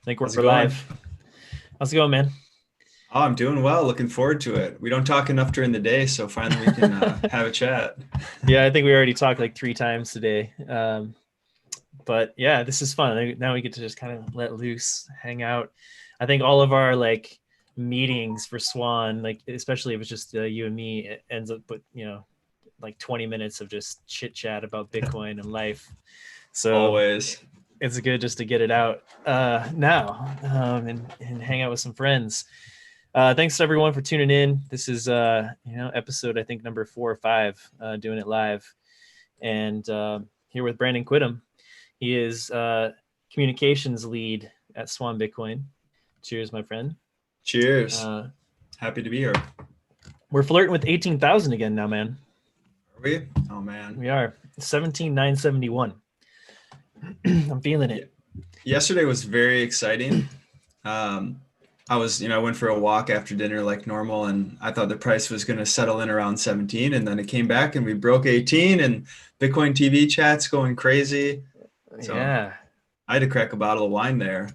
think How's we're it going? live. How's it going, man? Oh, I'm doing well. Looking forward to it. We don't talk enough during the day, so finally we can have a chat. Yeah, I think we already talked like 3 times today. But yeah, this is fun. Now we get to just kind of let loose, hang out. I think all of our like meetings for Swan, like especially if it's just you and me, it ends up with like 20 minutes of just chit chat about Bitcoin and life. So Always. it's good just to get it out now and hang out with some friends. Thanks to everyone for tuning in. This is episode I think number 4 or 5, doing it live, and here with Brandon Quittem. He is communications lead at Swan Bitcoin. Cheers, my friend. Cheers. Uh, Happy to be here. Are we're flirting with 18,000 again now, man. we? Oh man. We are 17,971. I'm feeling Yeah. it. Yesterday was very exciting. Um, I went for a walk after dinner like normal, and I thought the price was going to settle in around 17, and then it came back and we broke 18, and Bitcoin TV chat's going crazy. So Yeah. I had to crack a bottle of wine there,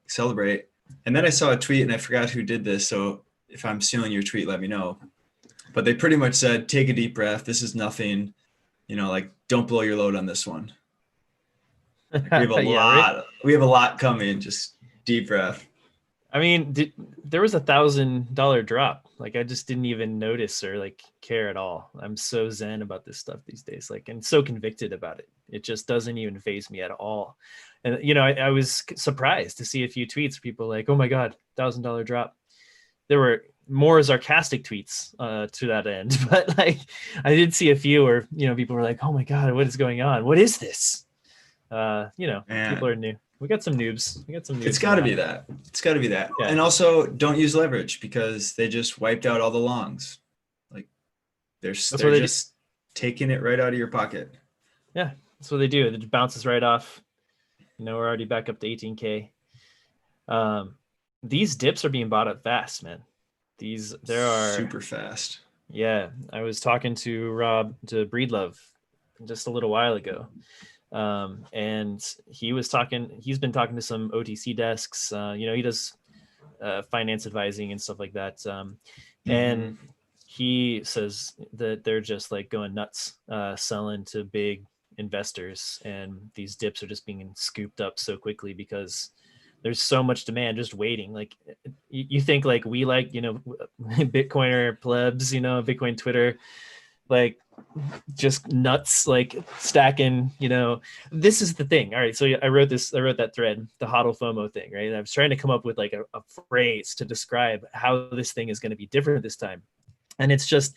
celebrate. And then I saw a tweet and I forgot who did this. So if I'm stealing your tweet, let me know. But they pretty much said, take a deep breath. This is nothing, like don't blow your load on this one. Like Yeah, right. we have a lot coming. Just deep breath. I mean, there was $1,000 drop. Like I just didn't even notice or like care at all. I'm so zen about this stuff these days, like, and so convicted about it. It just doesn't even faze me at all. And I was surprised to see a few tweets. People like, "Oh my god, $1,000 drop." There were more sarcastic tweets to that end, but like I did see a few where people were like, "Oh my god, what is going on? What is this?" People are And new. We got some noobs. We got some it's noobs got to be around. that. It's got to be that. Yeah. And also, don't use leverage because they just wiped out all the longs. Like That's what they're they do. just taking it right out of your pocket. Yeah, that's what they do. It bounces right off. We're already back up to 18K. These dips are being bought up fast, man. There are. Super fast. Yeah, I was talking to Rob to Breedlove just a little while ago, and he's been talking to some OTC desks. He does finance advising and stuff like that, and he says that they're just like going nuts, selling to big investors, and these dips are just being scooped up so quickly because there's so much demand just waiting. Like you think like we like Bitcoiner plebs, Bitcoin Twitter, like just nuts, like stacking. This is the thing. All right, so I wrote that thread, the HODL FOMO thing, right? And I was trying to come up with like a phrase to describe how this thing is going to be different this time, and it's just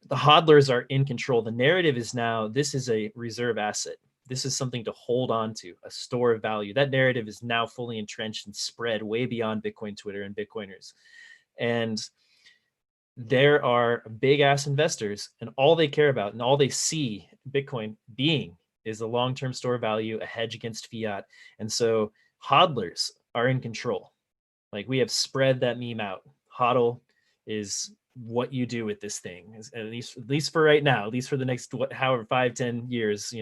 the hodlers are in control. The narrative is now this is a reserve asset. This is something to hold on to, a store of value. That narrative is now fully entrenched and spread way beyond Bitcoin Twitter and Bitcoiners. And there are big ass investors, and all they care about and all they see Bitcoin being is a long-term store of value, a hedge against fiat. And so hodlers are in control. Like we have spread that meme out. HODL is what you do with this thing, at least for right now, at least for the next however 5-10 years,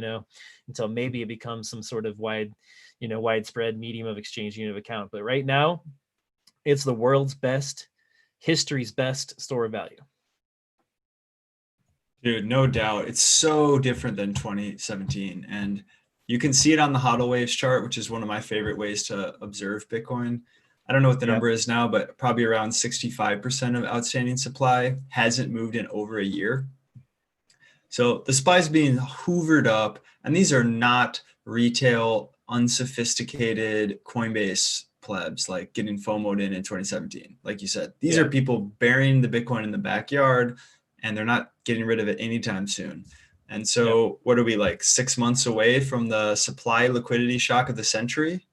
until maybe it becomes some sort of widespread medium of exchange unit of account. But right now, it's the world's best, history's best store of value. Dude, no doubt. It's so different than 2017. And you can see it on the HODL waves chart, which is one of my favorite ways to observe Bitcoin. I don't know what the Yeah. number is now, but probably around 65% of outstanding supply hasn't moved in over a year. So the supply is being hoovered up, and these are not retail, unsophisticated Coinbase plebs like getting FOMO'd in 2017. Like you said, these are Yeah. people burying the Bitcoin in the backyard, and they're not getting rid of it anytime soon. And Yep. so, what are we like 6 months away from the supply liquidity shock of the century?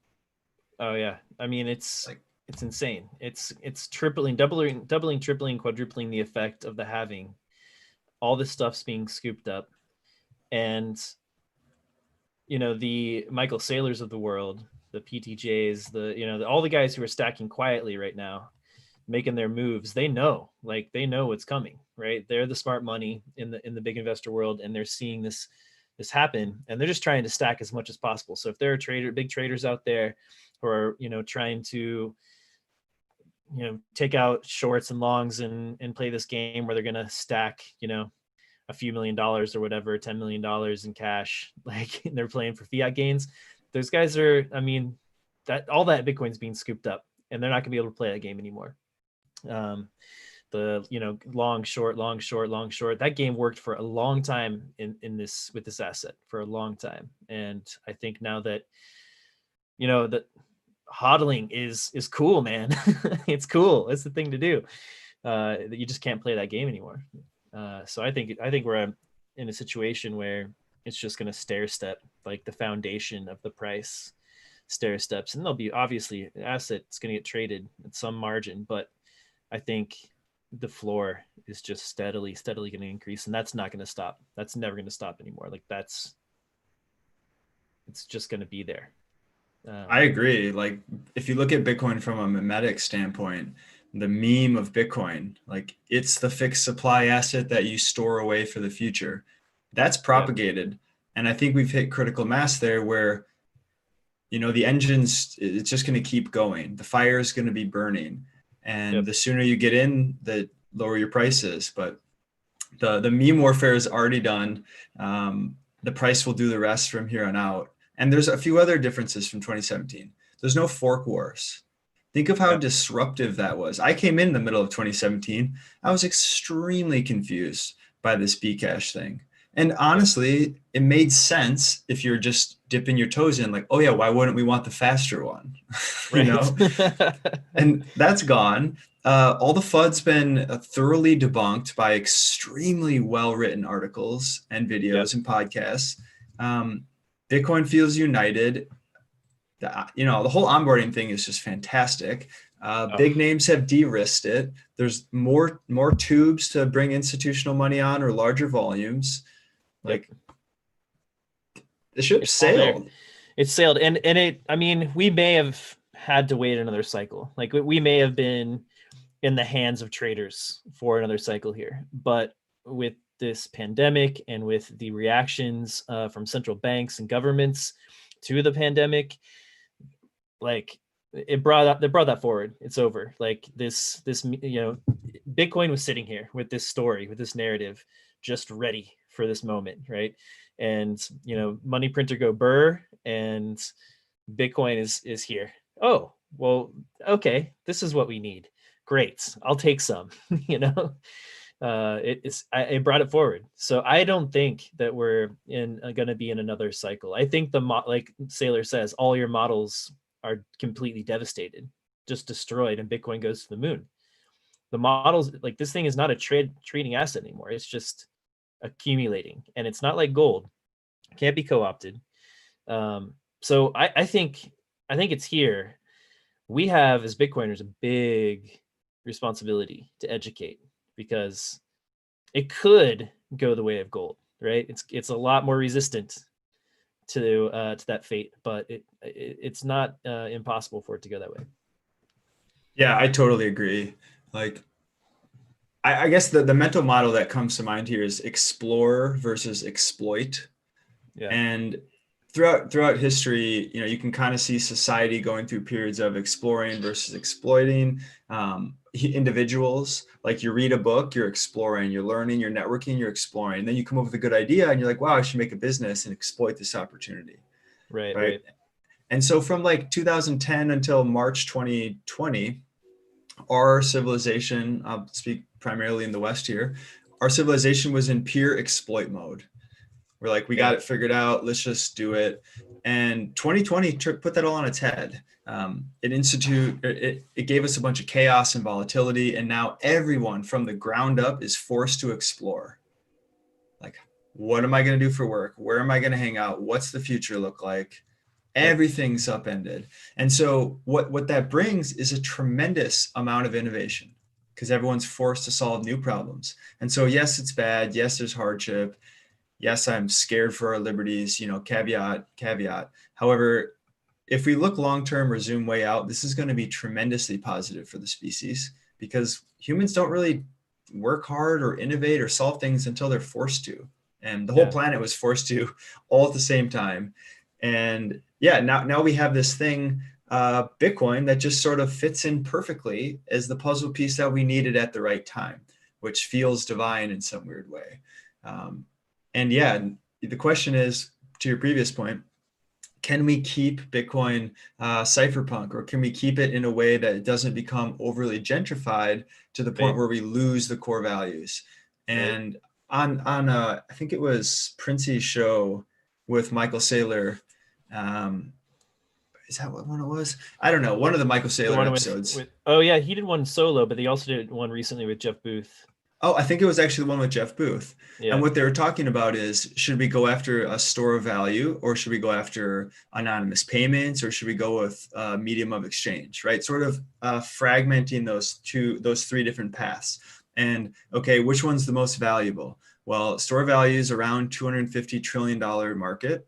Oh yeah. I mean, it's Like, it's insane. It's tripling, doubling, tripling, quadrupling the effect of the halving. All this stuff's being scooped up, and the Michael Saylors of the world, the PTJs, all the guys who are stacking quietly right now, making their moves. They know what's coming, right? They're the smart money in the big investor world, and they're seeing this happen, and they're just trying to stack as much as possible. So if there are big traders out there who are, trying to, take out shorts and longs and play this game where they're going to stack, a few $1 million or whatever, $10 million in cash, like they're playing for fiat gains. Those guys are, that all that Bitcoin's being scooped up, and they're not gonna be able to play that game anymore. The long short, that game worked for a long time with this asset for a long time. And I think now that, that hodling is cool, man. It's cool. It's the thing to do. That you just can't play that game anymore. So I think we're in a situation where it's just going to stair step, like the foundation of the price stair steps, and there'll be obviously an asset that's going to get traded at some margin, but I think the floor is just steadily going to increase, and that's not going to stop. That's never going to stop anymore. Like it's just going to be there. I agree. Like if you look at Bitcoin from a mimetic standpoint, the meme of Bitcoin, like it's the fixed supply asset that you store away for the future. That's propagated. Yep. And I think we've hit critical mass there where, the engine's, it's just going to keep going. The fire is going to be burning. And the sooner you get in, the lower your prices. But the meme warfare is already done. The price will do the rest from here on out. And there's a few other differences from 2017. There's no fork wars. Think of how disruptive that was. I came in the middle of 2017. I was extremely confused by this Bcash thing. And honestly, it made sense if you're just dipping your toes in, like, oh yeah, why wouldn't we want the faster one? And that's gone. All the FUD's been thoroughly debunked by extremely well-written articles and videos and podcasts. Bitcoin feels united. The whole onboarding thing is just fantastic. Big names have de-risked it. There's more tubes to bring institutional money on, or larger volumes. Like the ship sailed. It's sailed. And we may have had to wait another cycle. Like we may have been in the hands of traders for another cycle here. But with this pandemic and with the reactions from central banks and governments to the pandemic, like it brought that forward. It's over. Like this, Bitcoin was sitting here with this story, with this narrative, just ready for this moment, right? And money printer go burr, and Bitcoin is here. Oh, well, okay, this is what we need. Great, I'll take some. It brought it forward. So I don't think that we're going to be in another cycle. I think like Sailor says, all your models are completely devastated, just destroyed, and Bitcoin goes to the moon. The models, like this thing is not a trading asset anymore. It's just accumulating, and it's not like gold. It can't be co-opted. So I think it's here. We have, as Bitcoiners, a big responsibility to educate, because it could go the way of gold, right? It's a lot more resistant to that fate, but it's not impossible for it to go that way. Yeah, I totally agree. Like, I guess the mental model that comes to mind here is explore versus exploit. Yeah. And throughout history, you can kind of see society going through periods of exploring versus exploiting. Individuals, like you read a book, you're exploring, you're learning, you're networking, you're exploring. And then you come up with a good idea and you're like, wow, I should make a business and exploit this opportunity. Right. And so from like 2010 until March 2020, our civilization, I'll speak primarily in the West here, our civilization was in pure exploit mode. We're like, we got it figured out. Let's just do it. And 2020 put that all on its head. It gave us a bunch of chaos and volatility. And now everyone from the ground up is forced to explore. Like, what am I going to do for work? Where am I going to hang out? What's the future look like? Everything's upended. And so what that brings is a tremendous amount of innovation, because everyone's forced to solve new problems. And so, yes, it's bad. Yes, there's hardship. Yes, I'm scared for our liberties, caveat. However, if we look long-term or zoom way out, this is going to be tremendously positive for the species, because humans don't really work hard or innovate or solve things until they're forced to. And the whole planet was forced to all at the same time. And now we have this thing Bitcoin that just sort of fits in perfectly as the puzzle piece that we needed at the right time, which feels divine in some weird way. And yeah, the question is, to your previous point, can we keep Bitcoin cypherpunk, or can we keep it in a way that it doesn't become overly gentrified to the point Right. where we lose the core values? Right. And on I think it was Princey's show with Michael Saylor. Is that what one it was? I don't know. One of the Michael The Saylor one episodes. with oh yeah, he did one solo, but they also did one recently with Jeff Booth. Oh, I think it was actually the one with Jeff Booth. And Yeah. what they were talking about is, should we go after a store of value, or should we go after anonymous payments, or should we go with a medium of exchange, right? Sort of fragmenting those three different paths. And okay, which one's the most valuable? Well, store of value is around $250 trillion market.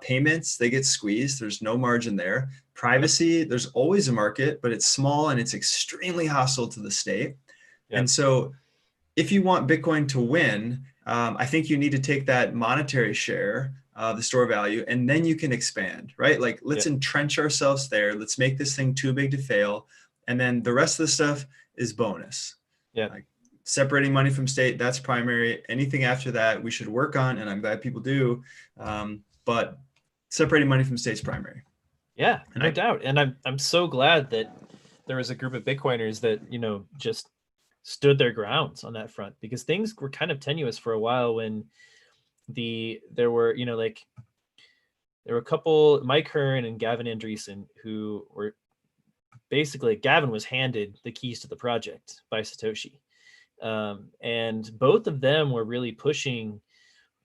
Payments, they get squeezed. There's no margin there. Yep. Privacy, there's always a market, but it's small and it's extremely hostile to the state. And Yep. so if you want Bitcoin to win, I think you need to take that monetary share of the store value, and then you can expand, right? Like, let's Yep. entrench ourselves there. Let's make this thing too big to fail. And then the rest of the stuff is bonus. Yep. Like separating money from state, that's primary. Anything after that, we should work on, and I'm glad people do. But separating money from state's primary. Yeah, And no doubt. And I'm so glad that there was a group of Bitcoiners that, just stood their grounds on that front, because things were kind of tenuous for a while when there were, like there were a couple, Mike Hearn and Gavin Andreessen, who were basically, Gavin was handed the keys to the project by Satoshi. And both of them were really pushing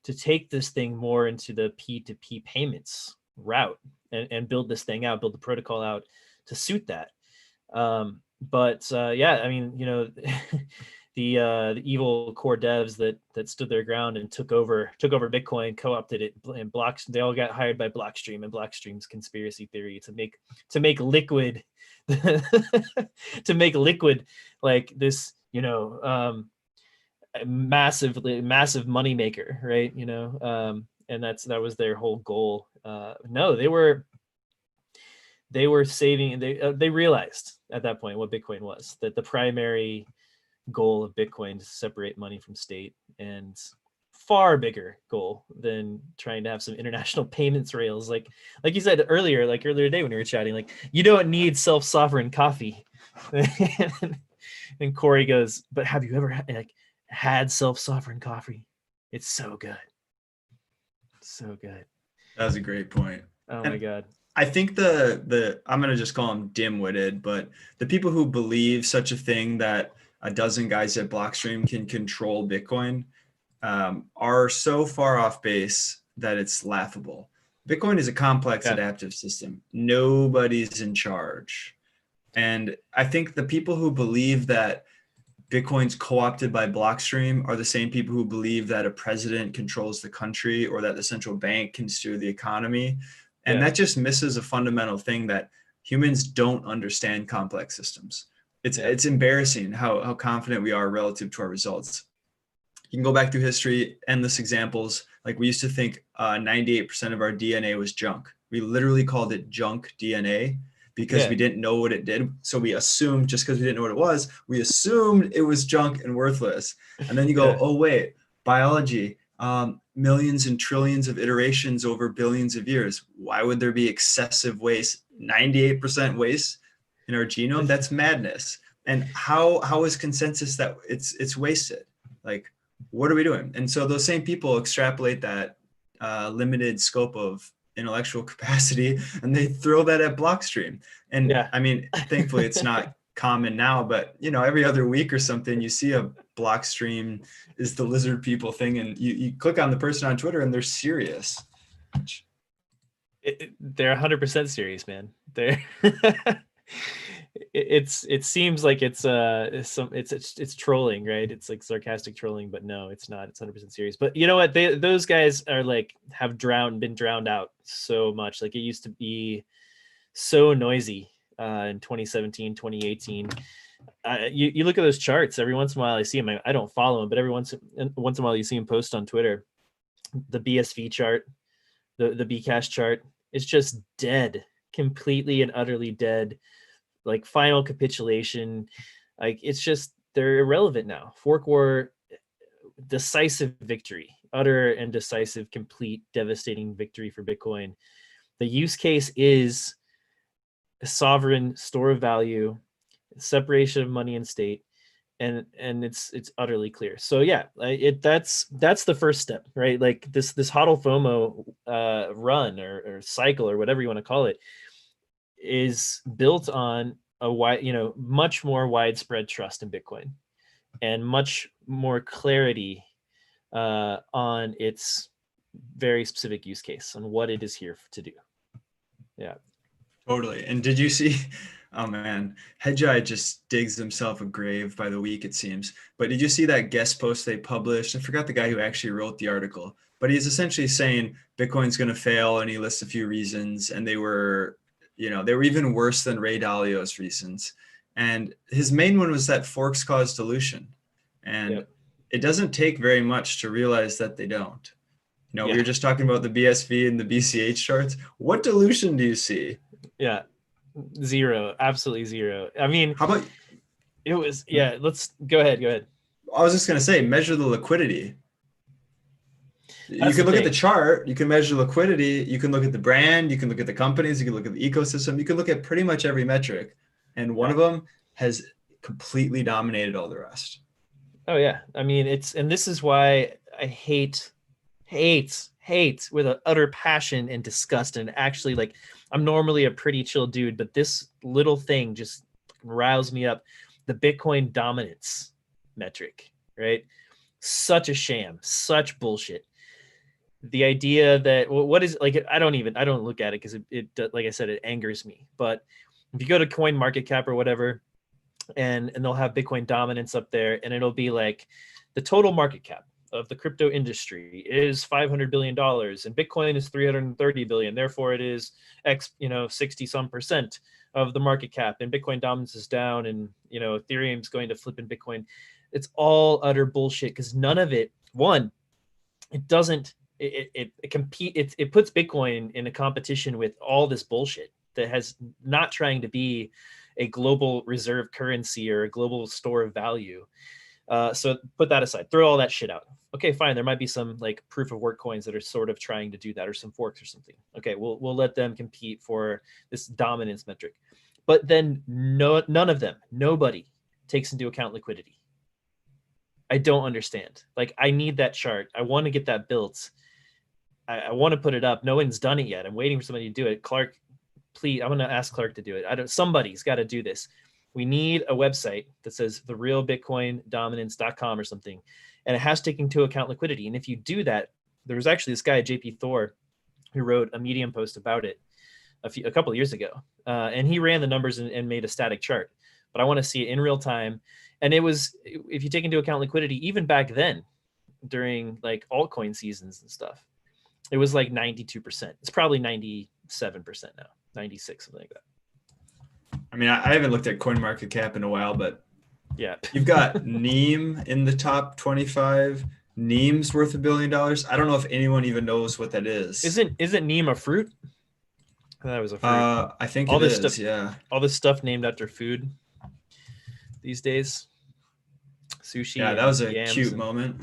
to take this thing more into the P2P payments route, and build this thing out, build the protocol out to suit that. But yeah, I mean, the evil core devs that stood their ground and took over Bitcoin, co-opted it, and blocks. They all got hired by Blockstream, and Blockstream's conspiracy theory to make liquid to make liquid like this, massive money maker, right? And that was their whole goal. No, they were saving. They realized at that point what Bitcoin was, that the primary goal of Bitcoin is to separate money from state, and far bigger goal than trying to have some international payments rails. Like you said earlier, today when we were chatting, like, you don't need self-sovereign coffee. And Corey goes, but have you ever had self-sovereign coffee? It's so good. So good. that was a great point. Oh And my God. I think the I'm gonna just call them dim-witted, but the people who believe such a thing, that a dozen guys at Blockstream can control Bitcoin, are so far off base that it's laughable. Bitcoin is a complex Yeah. adaptive system. Nobody's in charge. And I think the people who believe that Bitcoin's co-opted by Blockstream are the same people who believe that a president controls the country, or that the central bank can steer the economy. And Yeah. that just misses a fundamental thing, that humans don't understand complex systems. Yeah. It's embarrassing how confident we are relative to our results. You can go back through history, endless examples. Like, we used to think 98% of our DNA was junk. We literally called it junk DNA because Yeah. we didn't know what it did. So we assumed, just because we didn't know what it was, we assumed it was junk and worthless. And then you go, Yeah. oh, wait, biology, millions and trillions of iterations over billions of years. Why would there be excessive waste? 98% waste in our genome? That's madness. And how is consensus that it's wasted? Like, what are we doing? And so those same people extrapolate that limited scope of intellectual capacity, and they throw that at Blockstream. And Yeah. I mean, thankfully it's not common now, but every other week or something, you see a Blockstream is the lizard people thing, and you click on the person on Twitter and they're serious. They're 100% serious, man. They're it seems like it's trolling, right? It's like sarcastic trolling, but no, it's not. It's 100% serious. But you know what? Those guys are like been drowned out so much. Like, it used to be so noisy in 2017, 2018. You look at those charts every once in a while. I see them. I don't follow them, but every once in a while you see them post on Twitter. The BSV chart, the Bcash chart, it's just dead. completely and utterly dead, like final capitulation. Like it's just, they're irrelevant now. Fork war, decisive victory, utter and decisive, complete, devastating victory for Bitcoin. The use case is a sovereign store of value, separation of money and state, and it's utterly clear. So yeah, that's the first step, right? Like this HODL FOMO run or cycle or whatever you want to call it is built on a wide, much more widespread trust in Bitcoin and much more clarity on its very specific use case on what it is here to do. Yeah. Totally. And did you see, oh man, Hedgeye just digs himself a grave by the week, it seems. But did you see that guest post they published? I forgot the guy who actually wrote the article, but he's essentially saying Bitcoin's going to fail, and he lists a few reasons, and they were even worse than Ray Dalio's reasons. And his main one was that forks cause dilution. And it doesn't take very much to realize that they don't. We were just talking about the BSV and the BCH charts. What dilution do you see? Yeah, zero, absolutely zero. I mean, how about it was, let's go ahead. I was just going to say, measure the liquidity. You can look at the chart, you can measure liquidity, you can look at the brand, you can look at the companies, you can look at the ecosystem, you can look at pretty much every metric. And one of them has completely dominated all the rest. Oh yeah. I mean, and this is why I hate with an utter passion and disgust. And actually, like, I'm normally a pretty chill dude, but this little thing just riles me up. The Bitcoin dominance metric, right? Such a sham, such bullshit. The idea that what is, like, I don't look at it because it like I said, it angers me. But if you go to Coin Market Cap or whatever, and they'll have Bitcoin dominance up there, and it'll be like the total market cap of the crypto industry is $500 billion and Bitcoin is 330 billion. Therefore it is X, 60 some percent of the market cap, and Bitcoin dominance is down, and, Ethereum's going to flip in Bitcoin. It's all utter bullshit, because none of it, one, it doesn't, it puts Bitcoin in a competition with all this bullshit that has not trying to be a global reserve currency or a global store of value. So put that aside, throw all that shit out. Okay, fine. There might be some like proof of work coins that are sort of trying to do that, or some forks or something. Okay, we'll let them compete for this dominance metric. But then none of them, nobody takes into account liquidity. I don't understand. Like, I need that chart. I want to get that built. I want to put it up. No one's done it yet. I'm waiting for somebody to do it. Clark, please, I'm going to ask Clark to do it. Somebody's got to do this. We need a website that says therealbitcoindominance.com or something, and it has to take into account liquidity. And if you do that, there was actually this guy, JP Thor, who wrote a Medium post about it a couple of years ago, and he ran the numbers and made a static chart. But I want to see it in real time. And it was, if you take into account liquidity, even back then, during like altcoin seasons and stuff, it was like 92%. It's probably 97% now, 96, something like that. I mean, I haven't looked at CoinMarketCap in a while, but yeah, you've got Neem in the top 25. Neem's worth $1 billion. I don't know if anyone even knows what that is. Isn't Neem a fruit? That was a fruit. I think all this stuff, yeah. All this stuff named after food these days. Sushi. Yeah, that was a cute moment.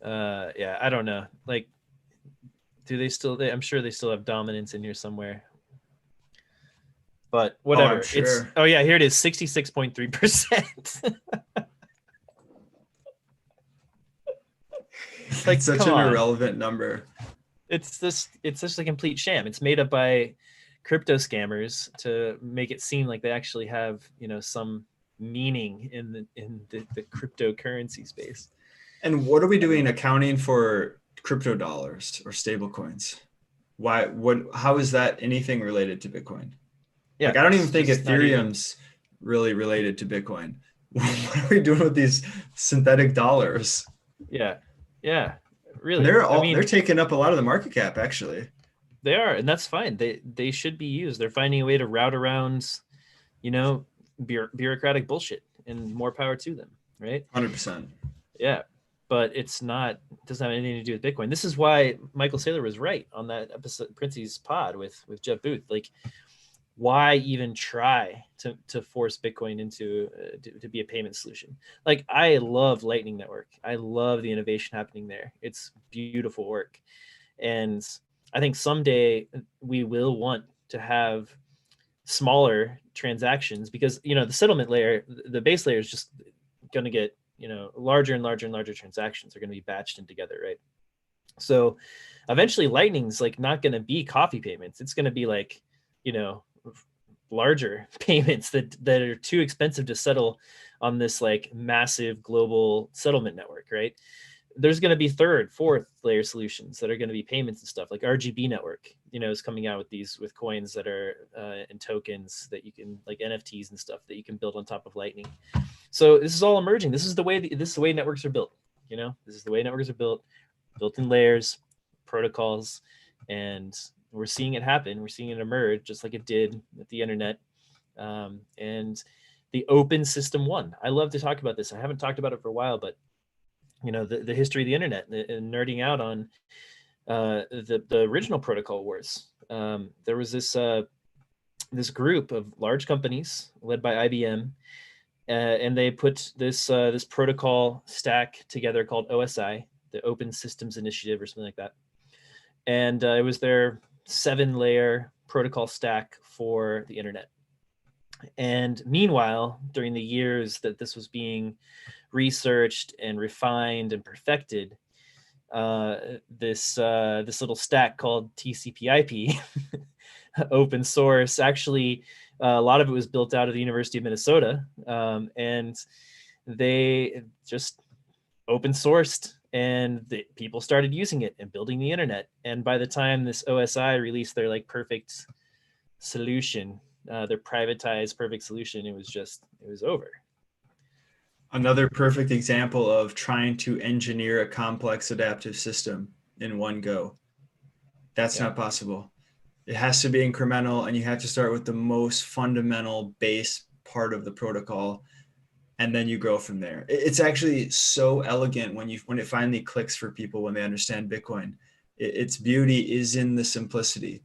Yeah, I don't know. Like, do they still? I'm sure they still have dominance in here somewhere. But whatever. I'm sure. Yeah, here it is, 66.3%. Like, such an irrelevant number. It's just a complete sham. It's made up by crypto scammers to make it seem like they actually have, some meaning in the cryptocurrency space. And what are we doing accounting for crypto dollars or stable coins? How is that anything related to Bitcoin? Yeah, like, I don't even think Ethereum's really related to Bitcoin. What are we doing with these synthetic dollars? Yeah, really. They're taking up a lot of the market cap, actually. They are, and that's fine. They should be used. They're finding a way to route around, bureaucratic bullshit, and more power to them, right? 100%. Yeah. but it's not, doesn't have anything to do with Bitcoin. This is why Michael Saylor was right on that episode, Princey's pod with Jeff Booth. Like, why even try to force Bitcoin into to be a payment solution? Like, I love Lightning Network. I love the innovation happening there. It's beautiful work. And I think someday we will want to have smaller transactions, because, you know, the settlement layer, the base layer is just going to get, you know, larger and larger and larger transactions are going to be batched in together, right? So eventually Lightning's like not going to be coffee payments. It's going to be like, you know, larger payments that are too expensive to settle on this like massive global settlement network, right? There's going to be third, fourth layer solutions that are going to be payments and stuff. Like RGB Network, you know, is coming out with coins that are and tokens that you can, like NFTs and stuff that you can build on top of Lightning. So this is all emerging. This is the way networks are built. You know, this is the way networks are built in layers, protocols, and we're seeing it happen. We're seeing it emerge just like it did with the internet. And the open system won. I love to talk about this. I haven't talked about it for a while, but you know, the history of the internet and nerding out on the original protocol wars. There was this group of large companies led by IBM, and they put this protocol stack together called OSI, the Open Systems Initiative or something like that. And it was their 7-layer protocol stack for the internet. And meanwhile, during the years that this was being researched and refined and perfected, this little stack called TCP/IP, open source, actually a lot of it was built out of the University of Minnesota, and they just open sourced, and the people started using it and building the internet. And by the time this OSI released their like perfect solution, their privatized perfect solution, it was over. Another perfect example of trying to engineer a complex adaptive system in one go. That's not possible. It has to be incremental, and you have to start with the most fundamental base part of the protocol, and then you grow from there. It's actually so elegant when it finally clicks for people, when they understand Bitcoin. Its beauty is in the simplicity,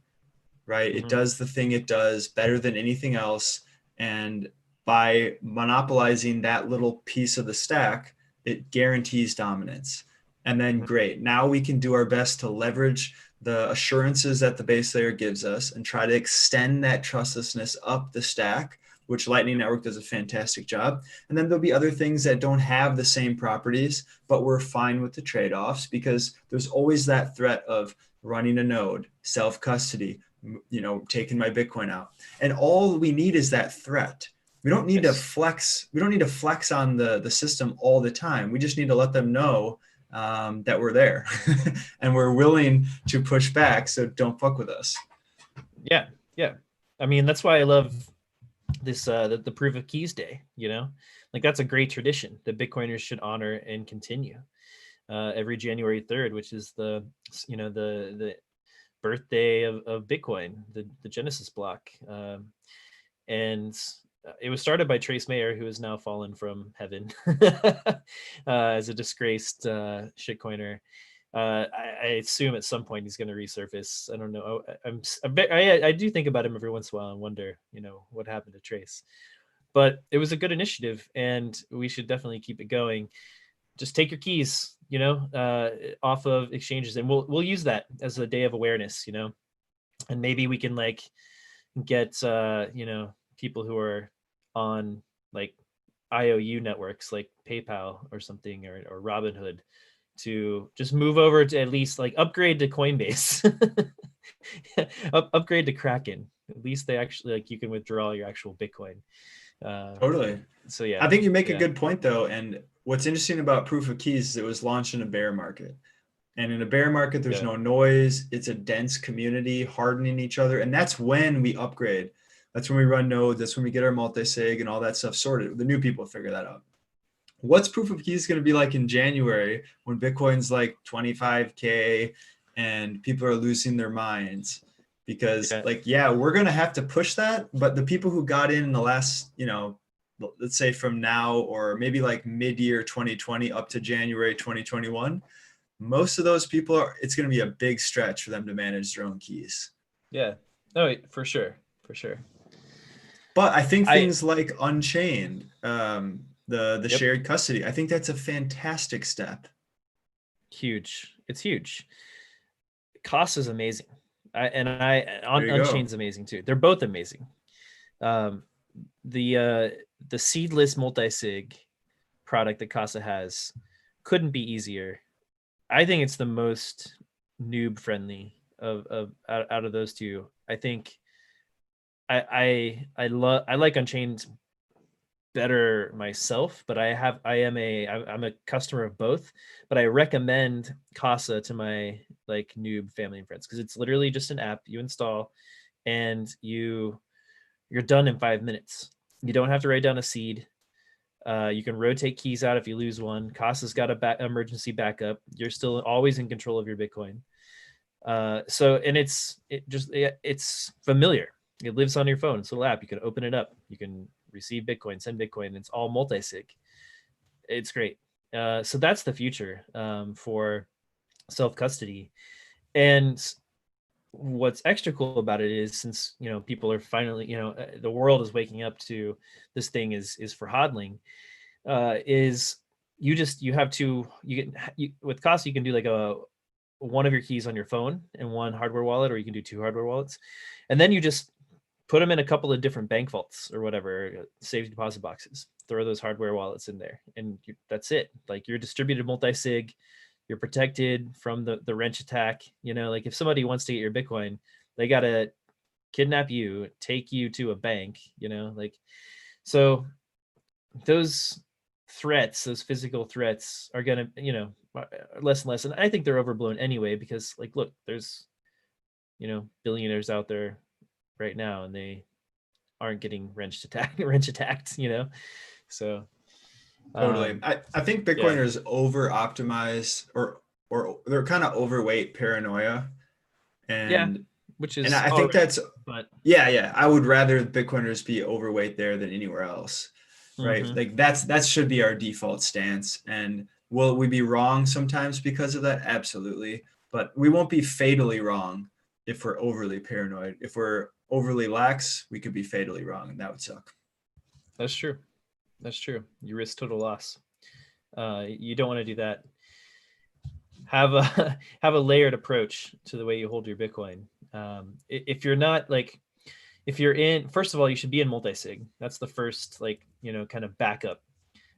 right? Mm-hmm. It does the thing it does better than anything else, and by monopolizing that little piece of the stack, it guarantees dominance. And then great, now we can do our best to leverage the assurances that the base layer gives us and try to extend that trustlessness up the stack, which Lightning Network does a fantastic job. And then there'll be other things that don't have the same properties, but we're fine with the trade-offs, because there's always that threat of running a node, self-custody, you know, taking my Bitcoin out. And all we need is that threat. We don't need to flex. We don't need to flex on the system all the time. We just need to let them know that we're there and we're willing to push back. So don't fuck with us. Yeah. Yeah. I mean, that's why I love this, the proof of keys day, you know, like that's a great tradition that Bitcoiners should honor and continue every January 3rd, which is the birthday of Bitcoin, the Genesis block. And it was started by Trace Mayer, who has now fallen from heaven as a disgraced shitcoiner. I assume at some point he's going to resurface. I don't know. I do think about him every once in a while and wonder, you know, what happened to Trace. But it was a good initiative, and we should definitely keep it going. Just take your keys, you know, off of exchanges, and we'll use that as a day of awareness, you know, and maybe we can like get you know, people who are on like IOU networks like PayPal or something, or Robinhood, to just move over to at least like upgrade to Coinbase, upgrade to Kraken. At least they actually, like, you can withdraw your actual Bitcoin. Totally. So yeah, I think you make a good point though. And what's interesting about proof of keys is it was launched in a bear market. And in a bear market, there's no noise. It's a dense community hardening each other. And that's when we upgrade. That's when we run nodes. That's when we get our multi-sig and all that stuff sorted. The new people figure that out. What's proof of keys going to be like in January when Bitcoin's like 25K and people are losing their minds? Because we're going to have to push that. But the people who got in the last, you know, let's say from now or maybe like mid-year 2020 up to January 2021, most of those people it's going to be a big stretch for them to manage their own keys. Yeah. No, for sure. For sure. But I think things like Unchained, the Yep. shared custody, I think that's a fantastic step. Huge. It's huge. Cost is amazing. Unchained's amazing too. They're both amazing. The seedless multi-sig product that Casa has couldn't be easier. I think it's the most noob friendly of out of those two. I think I like Unchained better myself, but I'm a customer of both, but I recommend Casa to my like noob family and friends because it's literally just an app you install and you're done in 5 minutes. You don't have to write down a seed. You can rotate keys out if you lose one. Casa's got a emergency backup. You're still always in control of your Bitcoin. It's familiar. It lives on your phone. It's a little app. You can open it up. You can receive Bitcoin, send Bitcoin. It's all multi-sig. It's great. So that's the future for self-custody. And what's extra cool about it is since, people are finally, the world is waking up to this thing is for hodling, is with Casa, you can do like one of your keys on your phone and one hardware wallet, or you can do two hardware wallets. And then you just put them in a couple of different bank vaults or whatever, safe deposit boxes, throw those hardware wallets in there. And that's it. Like you're distributed multi-sig, you're protected from the wrench attack. Like if somebody wants to get your Bitcoin, they got to kidnap you, take you to a bank, so those threats, those physical threats are going to, less and less. And I think they're overblown anyway, because like, look, there's, billionaires out there right now and they aren't getting wrench attacked, so Totally. I think Bitcoiners over optimize or they're kind of overweight paranoia. And which is, and I think that's, but yeah, I would rather Bitcoiners be overweight there than anywhere else. Right. Like that should be our default stance. And will we be wrong sometimes because of that? Absolutely. But we won't be fatally wrong if we're overly paranoid. If we're overly lax, we could be fatally wrong, and that would suck. That's true. You risk total loss. You don't want to do that. Have a layered approach to the way you hold your Bitcoin. If you're not like, if you're in, first of all, you should be in multi-sig. That's the first kind of backup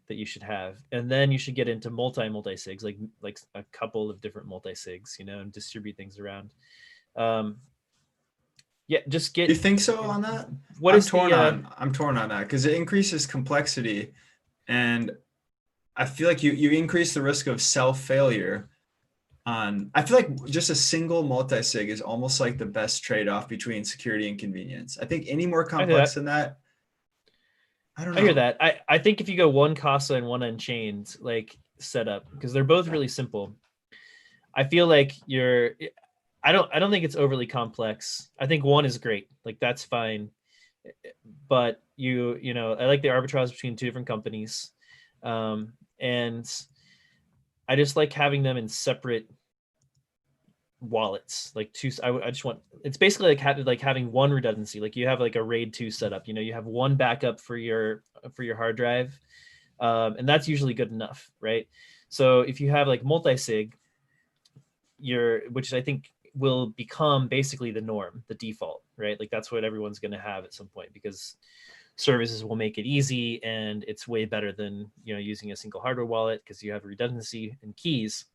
that you should have, and then you should get into multi-sigs, like a couple of different multi-sigs, and distribute things around. Just get. You think so on that? I'm torn on that because it increases complexity, and I feel like you increase the risk of self-failure. I feel like just a single multi-sig is almost like the best trade-off between security and convenience. I think any more complex than that, I don't know. I hear that. I think if you go one Casa and one Unchained setup, because they're both really simple, I feel like I don't think it's overly complex. I think one is great. Like that's fine. But I like the arbitrage between two different companies. And I just like having them in separate wallets, like two. I just want, it's basically like having one redundancy. Like you have like a RAID 2 setup, you have one backup for your hard drive. And that's usually good enough, right? So if you have like multi-sig, which I think will become basically the norm, the default, right? Like that's what everyone's going to have at some point, because services will make it easy, and it's way better than using a single hardware wallet because you have redundancy and keys.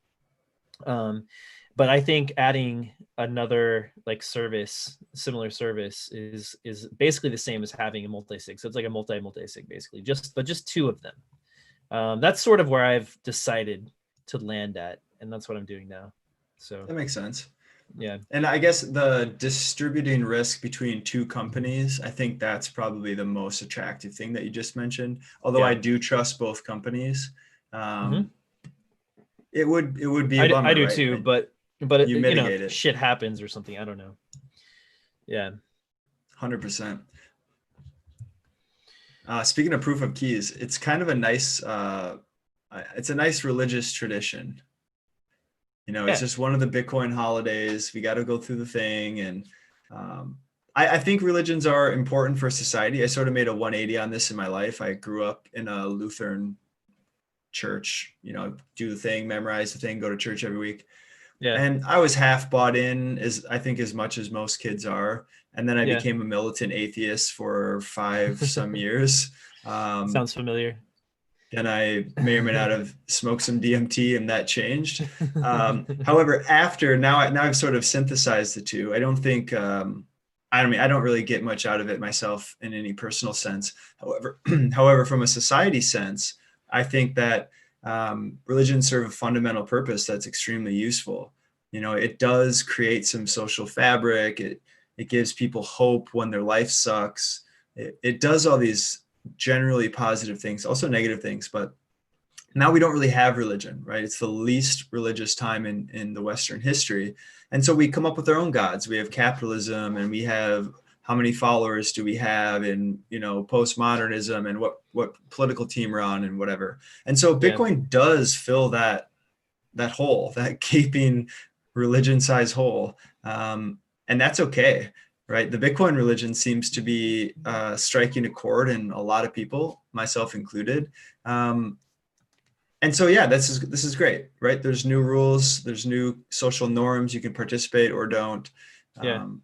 But I think adding another similar service is basically the same as having a multi-sig. So it's like a multi-sig basically, but just two of them. That's sort of where I've decided to land at, and that's what I'm doing now. So that makes sense. Yeah. And I guess the distributing risk between two companies, I think that's probably the most attractive thing that you just mentioned. Although I do trust both companies. It would be a bummer, I do right? too, but you mitigate it. Shit happens or something. I don't know. Yeah. 100%. Speaking of proof of keys, it's kind of a nice, it's a nice religious tradition. You know, it's Yeah, just one of the Bitcoin holidays. We got to go through the thing. And um, I think religions are important for society. I sort of made a 180 on this in my life. I grew up in a Lutheran church, you know, do the thing, memorize the thing, go to church every week. yeah, And I was half bought in, as I think as much as most kids are. And then I yeah. became a militant atheist for 5 some years. Um, Sounds familiar. then I may or may not have smoked some DMT, and that changed. However, after now I've sort of synthesized the two. I don't think I don't really get much out of it myself in any personal sense. However, however, from a society sense, I think that religions serve a fundamental purpose that's extremely useful. You know, it does create some social fabric. It gives people hope when their life sucks. It does all these generally positive things, also negative things, but now we don't really have religion, right? It's the least religious time in the Western history. And so we come up with our own gods. We have capitalism, and we have how many followers do we have in, you know, postmodernism, and what political team we're on and whatever. And so Yeah, Bitcoin does fill that hole, that gaping religion size hole. And that's okay, right? The Bitcoin religion seems to be striking a chord in a lot of people, myself included. Um, and so, yeah, this is great, right? There's new rules, there's new social norms. You can participate or don't. yeah, Um,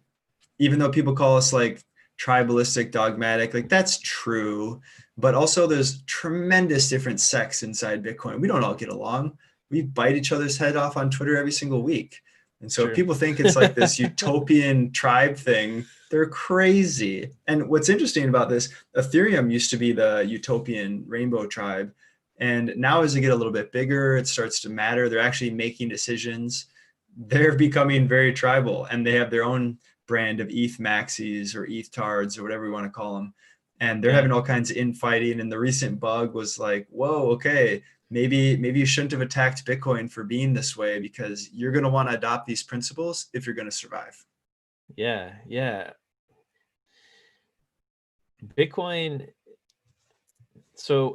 Even though people call us like tribalistic, dogmatic, like that's true. But also, there's tremendous different sects inside Bitcoin. We don't all get along. We bite each other's head off on Twitter every single week. And it's so, if true. people think it's like this utopian tribe thing, they're crazy. And what's interesting about this, Ethereum used to be the utopian rainbow tribe. And now, as they get a little bit bigger, it starts to matter. They're actually making decisions. They're becoming very tribal, and they have their own brand of ETH maxis or ETH tards or whatever we want to call them. And they're Yeah, having all kinds of infighting. And the recent bug was like, whoa, okay, maybe you shouldn't have attacked Bitcoin for being this way, because you're going to want to adopt these principles if you're going to survive. yeah, yeah. Bitcoin. So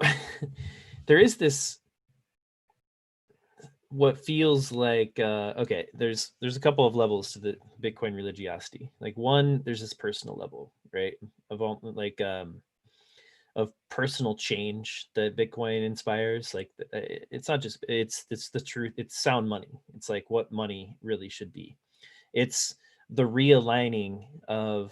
there is this what feels like okay, there's a couple of levels to the Bitcoin religiosity. Like one, there's this personal level, right? Of all like of personal change that Bitcoin inspires. Like it's not just it's the truth. It's sound money. It's like what money really should be. It's the realigning of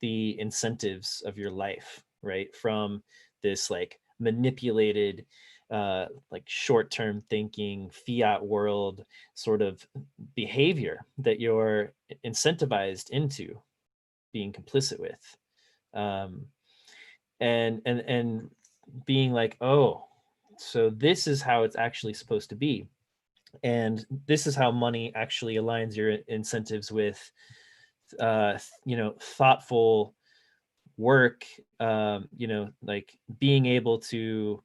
the incentives of your life, right? From this like manipulated, like short-term thinking, fiat world sort of behavior that you're incentivized into being complicit with. Um, and being like, oh, so this is how it's actually supposed to be, and this is how money actually aligns your incentives with thoughtful work, like being able to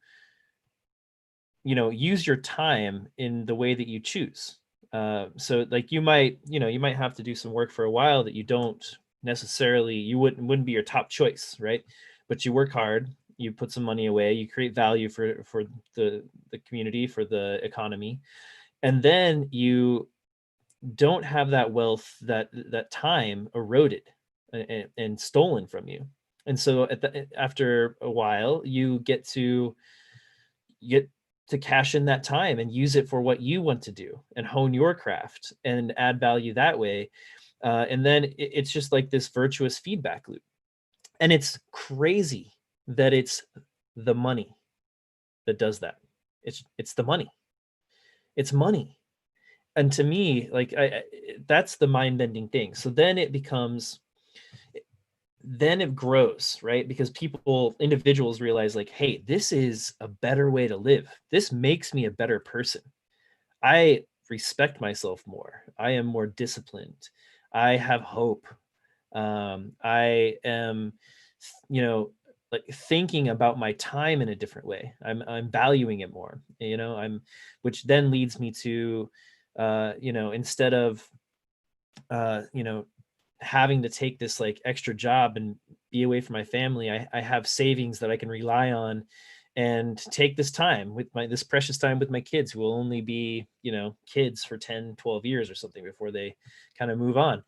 use your time in the way that you choose. So like you might have to do some work for a while that you don't necessarily you wouldn't be your top choice, right? But you work hard, you put some money away, you create value for the community, for the economy, and then you don't have that wealth, that time eroded and stolen from you. And so after a while you get to cash in that time and use it for what you want to do and hone your craft and add value that way. And then it's just like this virtuous feedback loop. And it's crazy that it's the money that does that. It's the money. It's money. And to me, like that's the mind-bending thing. So then it grows, right? Because individuals realize like, hey, this is a better way to live. This makes me a better person. I respect myself more. I am more disciplined. I have hope. I am, you know, like thinking about my time in a different way. I'm valuing it more. Which then leads me to, instead of, uh, you know, having to take this like extra job and be away from my family, I have savings that I can rely on and take this time with this precious time with my kids, who will only be, kids for 10, 12 years or something before they kind of move on.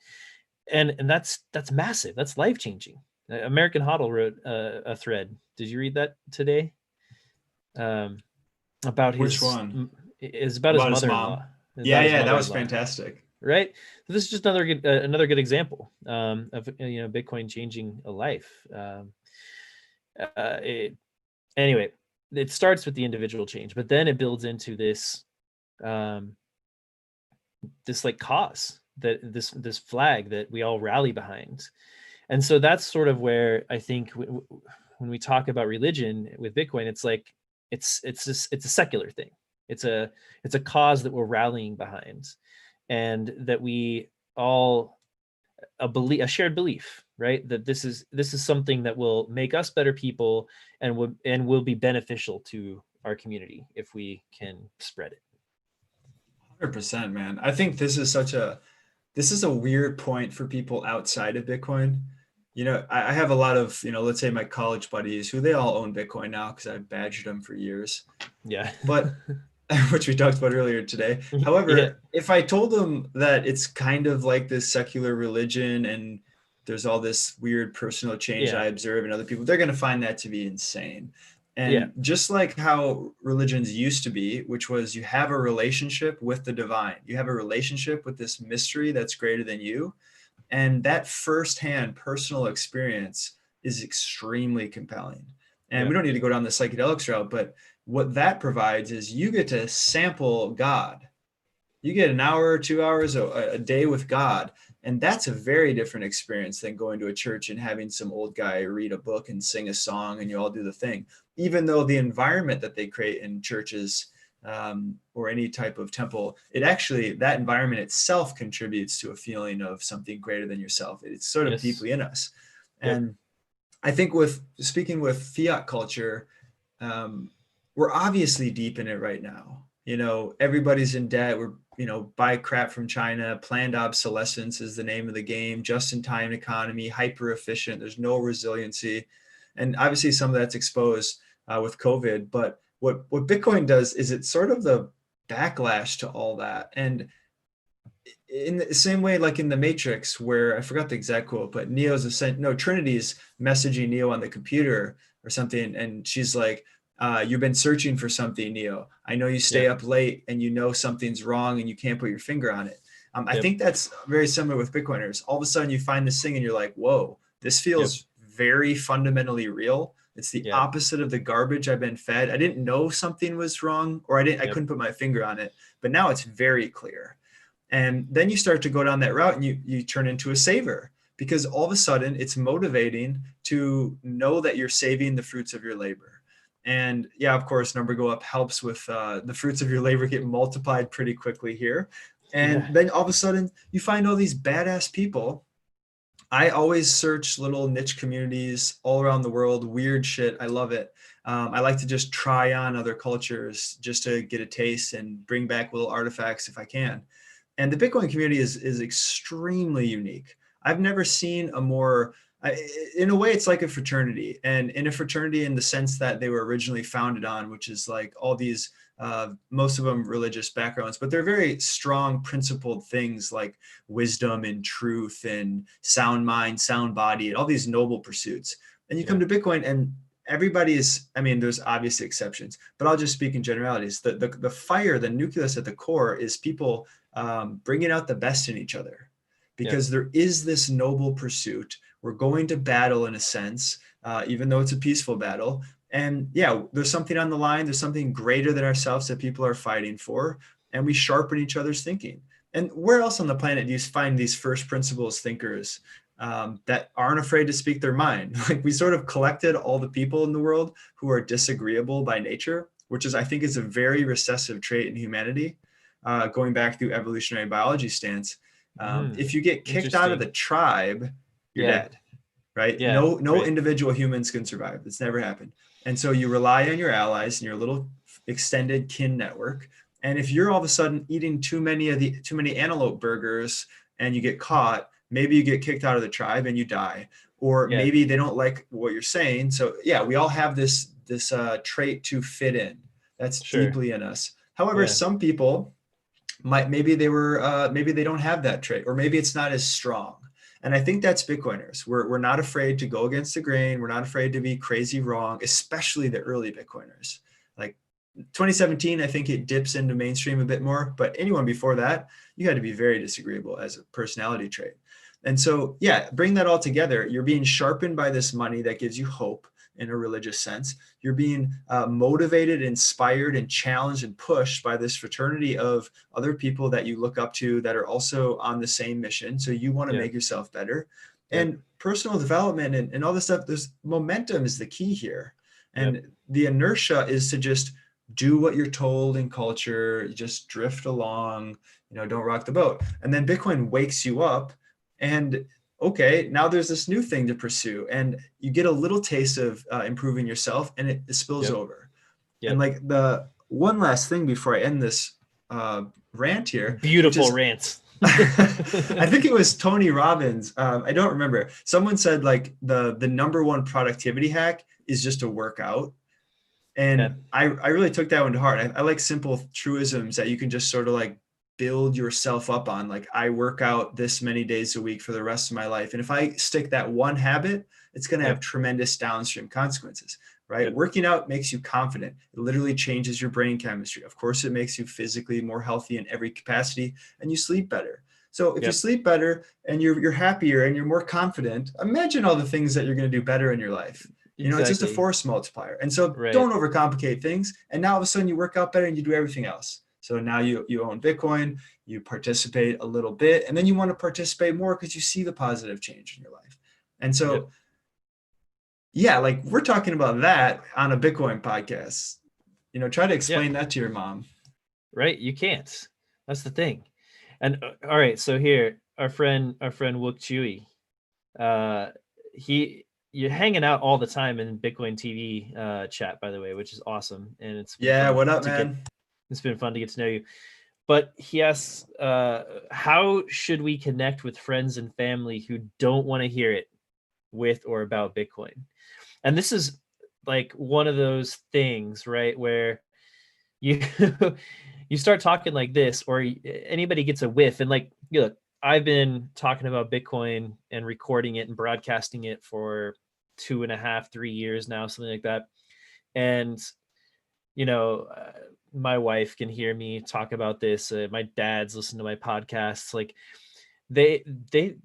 And that's massive. That's life changing. American HODL wrote a thread. Did you read that today? About Which his one? is about his About his mother-in-law. mom. It's Yeah, about his yeah, that was mother-in-law, fantastic. right? So this is just another good example of Bitcoin changing a life. Anyway, it starts with the individual change, but then it builds into this um, this like cause, that this flag that we all rally behind. And so that's sort of where I think when we talk about religion with Bitcoin, it's like it's a secular thing. It's a cause that we're rallying behind, and that we all a shared belief, right? That this is something that will make us better people, and will be beneficial to our community if we can spread it. 100%, man. I think this is a weird point for people outside of Bitcoin. I have a lot of, let's say my college buddies who they all own Bitcoin now because I've badgered them for years. Yeah. But which we talked about earlier today. Yeah. However, if I told them that it's kind of like this secular religion and there's all this weird personal change Yeah. I observe in other people, they're going to find that to be insane. Yeah. And just like how religions used to be, which was you have a relationship with the divine, you have a relationship with this mystery that's greater than you. And that firsthand personal experience is extremely compelling. And Yeah. we don't need to go down the psychedelics route, but what that provides is you get to sample God. You get an hour or 2 hours a day with God. And that's a very different experience than going to a church and having some old guy read a book and sing a song and you all do the thing. Even though the environment that they create in churches or any type of temple, that environment itself contributes to a feeling of something greater than yourself. It's sort of Yes. deeply in us. Yep. And I think with speaking with fiat culture, we're obviously deep in it right now. Everybody's in debt. We're, buy crap from China. Planned obsolescence is the name of the game. Just-in-time economy, hyper efficient. There's no resiliency, and obviously some of that's exposed with COVID. But what Bitcoin does is it's sort of the backlash to all that. And in the same way, like in the Matrix, where I forgot the exact quote, but Trinity's messaging Neo on the computer or something, and she's like, "You've been searching for something, Neo. I know you stay Yeah. up late and you know something's wrong and you can't put your finger on it." I Yep. think that's very similar with Bitcoiners. All of a sudden, you find this thing and you're like, "Whoa, this Yep. feels very fundamentally real." It's the Yeah. opposite of the garbage I've been fed. I didn't know something was wrong, or I Yep. couldn't put my finger on it, but now it's very clear. And then you start to go down that route and you turn into a saver, because all of a sudden it's motivating to know that you're saving the fruits of your labor. And yeah, of course, number go up helps with the fruits of your labor get multiplied pretty quickly here. And Yeah. then all of a sudden you find all these badass people. I always search little niche communities all around the world, weird shit. I love it. I like to just try on other cultures just to get a taste and bring back little artifacts if I can. And the Bitcoin community is extremely unique. I've never seen a more, in a way, it's like a fraternity, and in a fraternity in the sense that they were originally founded on, which is like all these, most of them religious backgrounds, but they're very strong, principled things like wisdom and truth and sound mind, sound body, and all these noble pursuits. And you come to Bitcoin and everybody is, I mean, there's obvious exceptions, but I'll just speak in generalities. The fire, the nucleus at the core is people bringing out the best in each other, because there is this noble pursuit. We're going to battle in a sense, even though it's a peaceful battle. And yeah, there's something on the line. There's something greater than ourselves that people are fighting for. And we sharpen each other's thinking. And where else on the planet do you find these first principles thinkers that aren't afraid to speak their mind? Like, we sort of collected all the people in the world who are disagreeable by nature, which is, I think, is a very recessive trait in humanity. Going back through evolutionary biology stance, if you get kicked out of the tribe, you're dead, right? Yeah. No individual humans can survive. It's never happened. And so you rely on your allies and your little extended kin network. And if you're all of a sudden eating too many antelope burgers and you get caught, maybe you get kicked out of the tribe and you die. or Yeah. maybe they don't like what you're saying. So yeah, we all have this trait to fit in. That's Sure. deeply in us. However, Yeah. some people maybe they don't have that trait, or maybe it's not as strong. And I think that's Bitcoiners. We're not afraid to go against the grain. We're not afraid to be crazy wrong, especially the early Bitcoiners. Like 2017, I think it dips into mainstream a bit more, but anyone before that, you had to be very disagreeable as a personality trait. And so, yeah, bring that all together. You're being sharpened by this money that gives you hope in a religious sense. You're being motivated, inspired, and challenged and pushed by this fraternity of other people that you look up to that are also on the same mission. So you want to Yeah. make yourself better. Yep. And personal development and all this stuff, there's momentum is the key here. And Yep. the inertia is to just do what you're told in culture, just drift along, don't rock the boat. And then Bitcoin wakes you up and okay, now there's this new thing to pursue, and you get a little taste of improving yourself, and it spills Yep. over. Yep. And like the one last thing before I end this rant here, which Beautiful is rant. I think it was Tony Robbins. I don't remember. Someone said like the number one productivity hack is just to work out. And Yeah. I really took that one to heart. I like simple truisms that you can just sort of like build yourself up on. Like I work out this many days a week for the rest of my life. And if I stick that one habit, it's going to have Yep. tremendous downstream consequences, right? Yep. Working out makes you confident. It literally changes your brain chemistry. Of course, it makes you physically more healthy in every capacity, and you sleep better. So if you Yep. sleep better and you're happier and you're more confident, imagine all the things that you're going to do better in your life. It's just a Exactly. force multiplier. And so Right. don't overcomplicate things. And now all of a sudden you work out better and you do everything else. So now you own Bitcoin, you participate a little bit, and then you want to participate more because you see the positive change in your life. And so, Yep. yeah, like we're talking about that on a Bitcoin podcast. Try to explain that to your mom. Right. You can't. That's the thing. And all right. So here, our friend Wook Chewy, you're hanging out all the time in Bitcoin TV chat, by the way, which is awesome. And it's been Yeah, fun what up, to man? it's been fun to get to know you. But he asks, how should we connect with friends and family who don't want to hear it with or about Bitcoin? And this is like one of those things, right, where you you start talking like this, or anybody gets a whiff, and like, look, I've been talking about Bitcoin and recording it and broadcasting it for 2.5, 3 years now, something like that. And my wife can hear me talk about this. My dad's listened to my podcasts. Like they they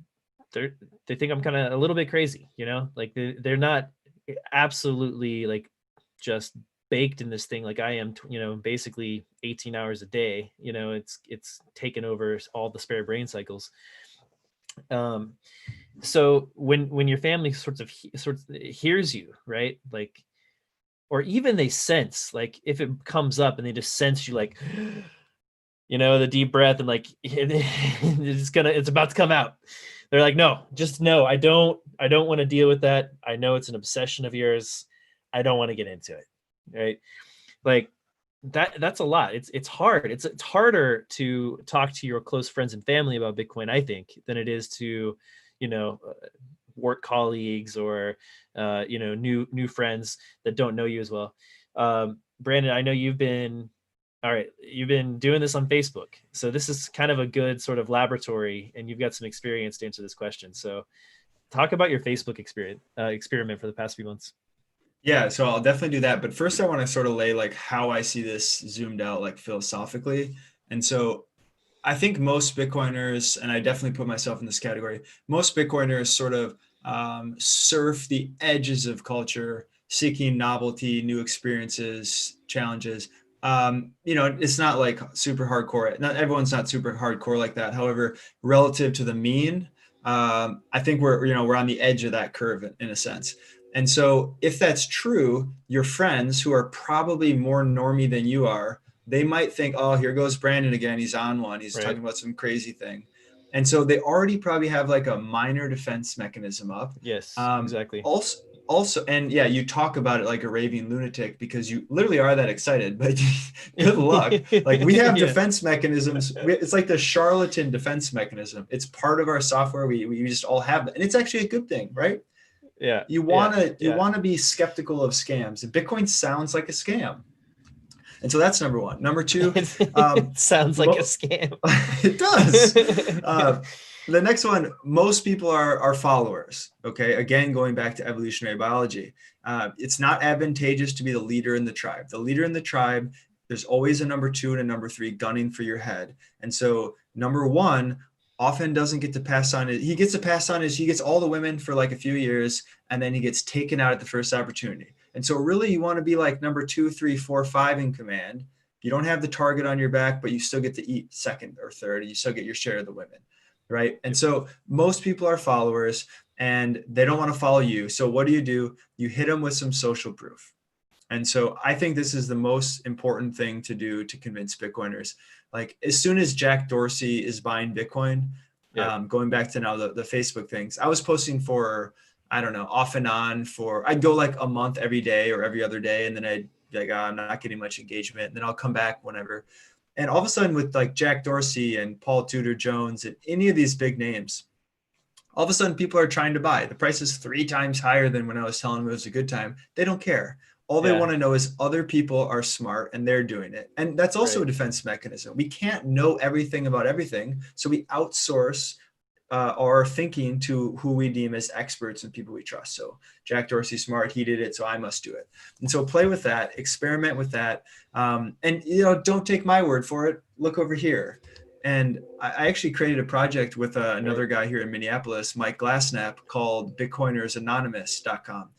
they think I'm kind of a little bit crazy, like they're not absolutely like just baked in this thing like I am, basically 18 hours a day. It's taken over all the spare brain cycles. So when your family sort of hears you, right, like, or even they sense, like if it comes up and they just sense you, like, the deep breath, and like it's about to come out. They're like, no, just no, I don't want to deal with that. I know it's an obsession of yours. I don't want to get into it. Right. Like that's a lot. It's hard. It's harder to talk to your close friends and family about Bitcoin, I think, than it is to, work colleagues or, new friends that don't know you as well. Brandon, I know you've been doing this on Facebook. So this is kind of a good sort of laboratory, and you've got some experience to answer this question. So talk about your Facebook experiment for the past few months. Yeah, so I'll definitely do that. But first I want to sort of lay like how I see this zoomed out, like philosophically. And so I think most Bitcoiners, and I definitely put myself in this category, most Bitcoiners sort of surf the edges of culture, seeking novelty, new experiences, challenges. It's not like super hardcore. Not everyone's not super hardcore like that. However, relative to the mean, I think we're on the edge of that curve in a sense. And so if that's true, your friends who are probably more normie than you are, they might think, oh, here goes Brandon again. He's on one. He's talking about some crazy thing. And so they already probably have like a minor defense mechanism up. Yes, exactly. Also, and yeah, you talk about it like a raving lunatic because you literally are that excited, but good luck. Like we have defense mechanisms. It's like the charlatan defense mechanism. It's part of our software. We just all have it. And it's actually a good thing, right? Yeah. You want to be skeptical of scams, and Bitcoin sounds like a scam. And so that's number one. Number two, it sounds like a scam. It does. The next one, most people are followers. Okay. Again, going back to evolutionary biology, it's not advantageous to be the leader in the tribe. The leader in the tribe, there's always a number two and a number three gunning for your head. And so number one often doesn't get to pass on it. He gets to pass on he gets all the women for like a few years, and then he gets taken out at the first opportunity. And so really you want to be like number 2, 3, 4, 5 in command. You don't have the target on your back, but you still get to eat second or third, and you still get your share of the women, right? And so most people are followers, and they don't want to follow you. So what do? You hit them with some social proof. And so I think this is the most important thing to do to convince Bitcoiners. Like as soon as Jack Dorsey is buying Bitcoin, going back to now the Facebook things, I was posting for, I don't know, off and on I'd go like a month every day or every other day. And then I'd be like, I'm not getting much engagement. And then I'll come back whenever. And all of a sudden with like Jack Dorsey and Paul Tudor Jones and any of these big names, all of a sudden people are trying to buy. The price is 3 times higher than when I was telling them it was a good time. They don't care. All they want to know is other people are smart and they're doing it. And that's also a defense mechanism. We can't know everything about everything. So we outsource our thinking to who we deem as experts and people we trust. So Jack Dorsey's smart, he did it, so I must do it. And so play with that, experiment with that. And, don't take my word for it. Look over here. And I actually created a project with another guy here in Minneapolis, Mike Glassnap, called BitcoinersAnonymous.com.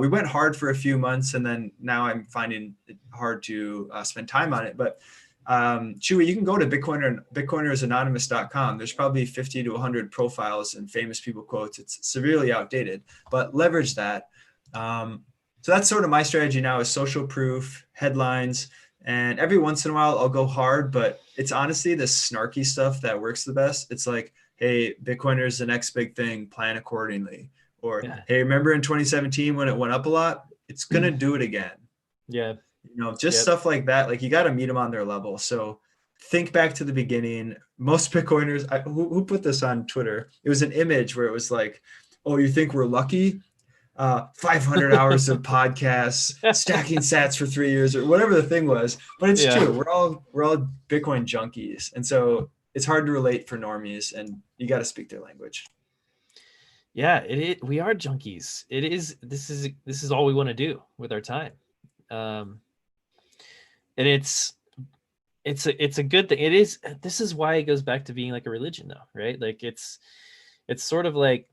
We went hard for a few months, and then now I'm finding it hard to spend time on it. But Chewy, you can go to BitcoinersAnonymous.com. There's probably 50 to 100 profiles and famous people quotes. It's severely outdated, but leverage that. So that's sort of my strategy now, is social proof, headlines. And every once in a while I'll go hard, but it's honestly the snarky stuff that works the best. It's like, hey, Bitcoiners, the next big thing, plan accordingly. Or, hey, remember in 2017 when it went up a lot? It's going to do it again. Yeah. Stuff like that. Like you got to meet them on their level. So think back to the beginning. Most Bitcoiners, who put this on Twitter? It was an image where it was like, oh, you think we're lucky? 500 hours of podcasts, stacking sats for 3 years, or whatever the thing was. But it's true. We're all Bitcoin junkies. And so it's hard to relate for normies, and you got to speak their language. Yeah, we are junkies. This is all we want to do with our time. And it's a good thing. This is why it goes back to being like a religion though, right? Like it's sort of like,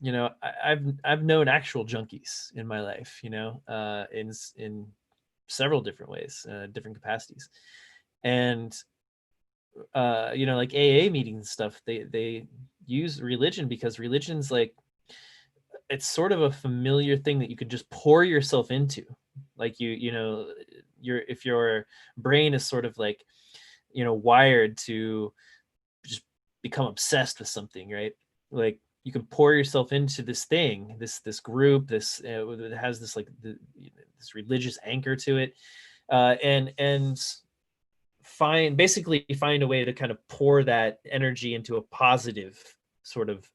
I've known actual junkies in my life, in several different ways, different capacities. And like AA meetings and stuff, they use religion because religion's like, it's sort of a familiar thing that you could just pour yourself into. Like if your brain is sort of like, wired to just become obsessed with something, right? Like you can pour yourself into this thing, this group, this it has this like this religious anchor to it, and basically find a way to kind of pour that energy into a positive sort of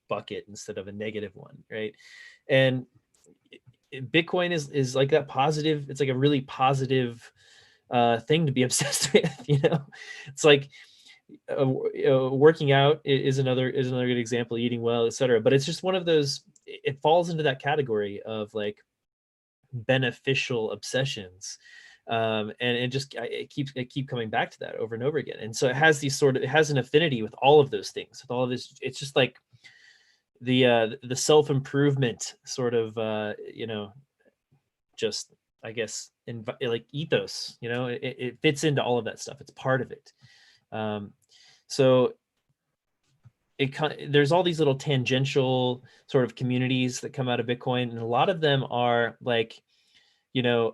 bucket instead of a negative one, right? And Bitcoin is like that positive. It's like a really positive thing to be obsessed with. It's like working out is another good example, eating well, etc. But it's just one of those. It falls into that category of like beneficial obsessions, and it keep coming back to that over and over again. And so it has it has an affinity with all of those things. With all of this, it's just like the self-improvement sort of just, I guess, like ethos. It fits into all of that stuff. It's part of it. So there's all these little tangential sort of communities that come out of Bitcoin, and a lot of them are like,